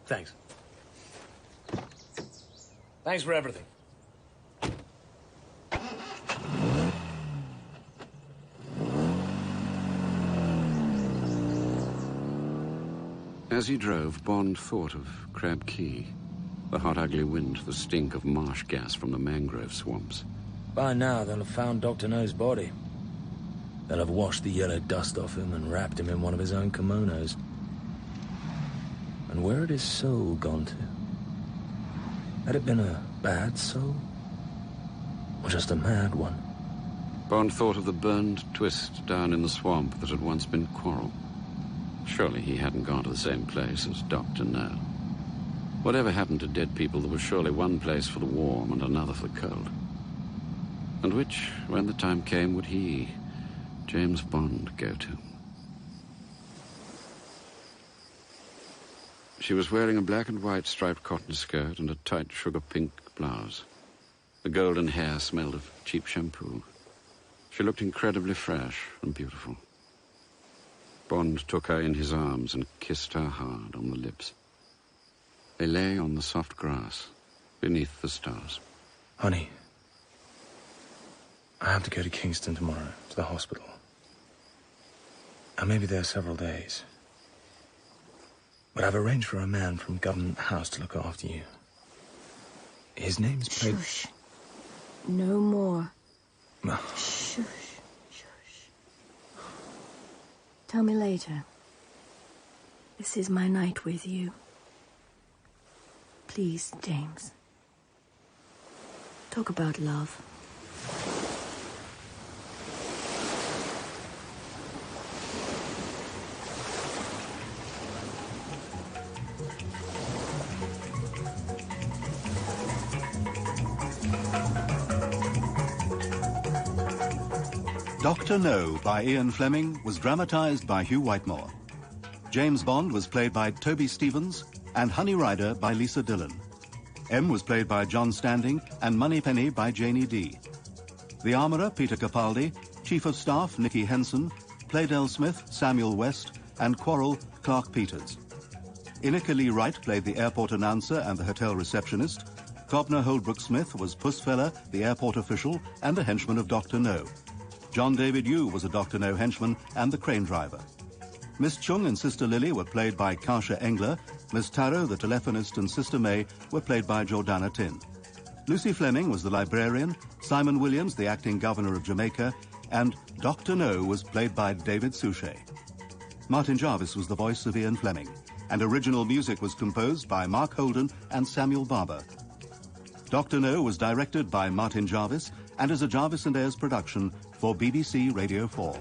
Thanks. Thanks for everything. As he drove, Bond thought of Crab Key. The hot, ugly wind, the stink of marsh gas from the mangrove swamps. By now, they'll have found Dr. No's body. They'll have washed the yellow dust off him and wrapped him in one of his own kimonos. And where had his soul gone to? Had it been a bad soul? Or just a mad one? Bond thought of the burned twist down in the swamp that had once been Quarrel. Surely he hadn't gone to the same place as Dr. No. Whatever happened to dead people, there was surely one place for the warm and another for the cold. And which, when the time came, would he, James Bond, go to? She was wearing a black and white striped cotton skirt and a tight sugar-pink blouse. The golden hair smelled of cheap shampoo. She looked incredibly fresh and beautiful. Bond took her in his arms and kissed her hard on the lips. They lay on the soft grass, beneath the stars. Honey, I have to go to Kingston tomorrow, to the hospital. I may be there several days. But I've arranged for a man from Government House to look after you. His name's Shush. No more. Well, Shush. Tell me later. This is my night with you. Please, James. Talk about love. Dr. No by Ian Fleming was dramatized by Hugh Whitemore. James Bond was played by Toby Stephens and Honey Rider by Lisa Dillon. M was played by John Standing and Moneypenny by Janie D. The Armourer, Peter Capaldi, Chief of Staff, Nicky Henson, Playdell Smith, Samuel West, and Quarrel, Clark Peters. Inika Lee Wright played the airport announcer and the hotel receptionist. Cobner Holdbrook-Smith was Pussfeller, the airport official, and the henchman of Dr. No. John David Yu was a Dr. No henchman and the crane driver. Miss Chung and Sister Lily were played by Kasia Engler. Miss Taro, the telephonist, and Sister May were played by Jordana Tin. Lucy Fleming was the librarian, Simon Williams, the acting governor of Jamaica, and Dr. No was played by David Suchet. Martin Jarvis was the voice of Ian Fleming, and original music was composed by Mark Holden and Samuel Barber. Dr. No was directed by Martin Jarvis and is a Jarvis & Ayres production for BBC Radio 4.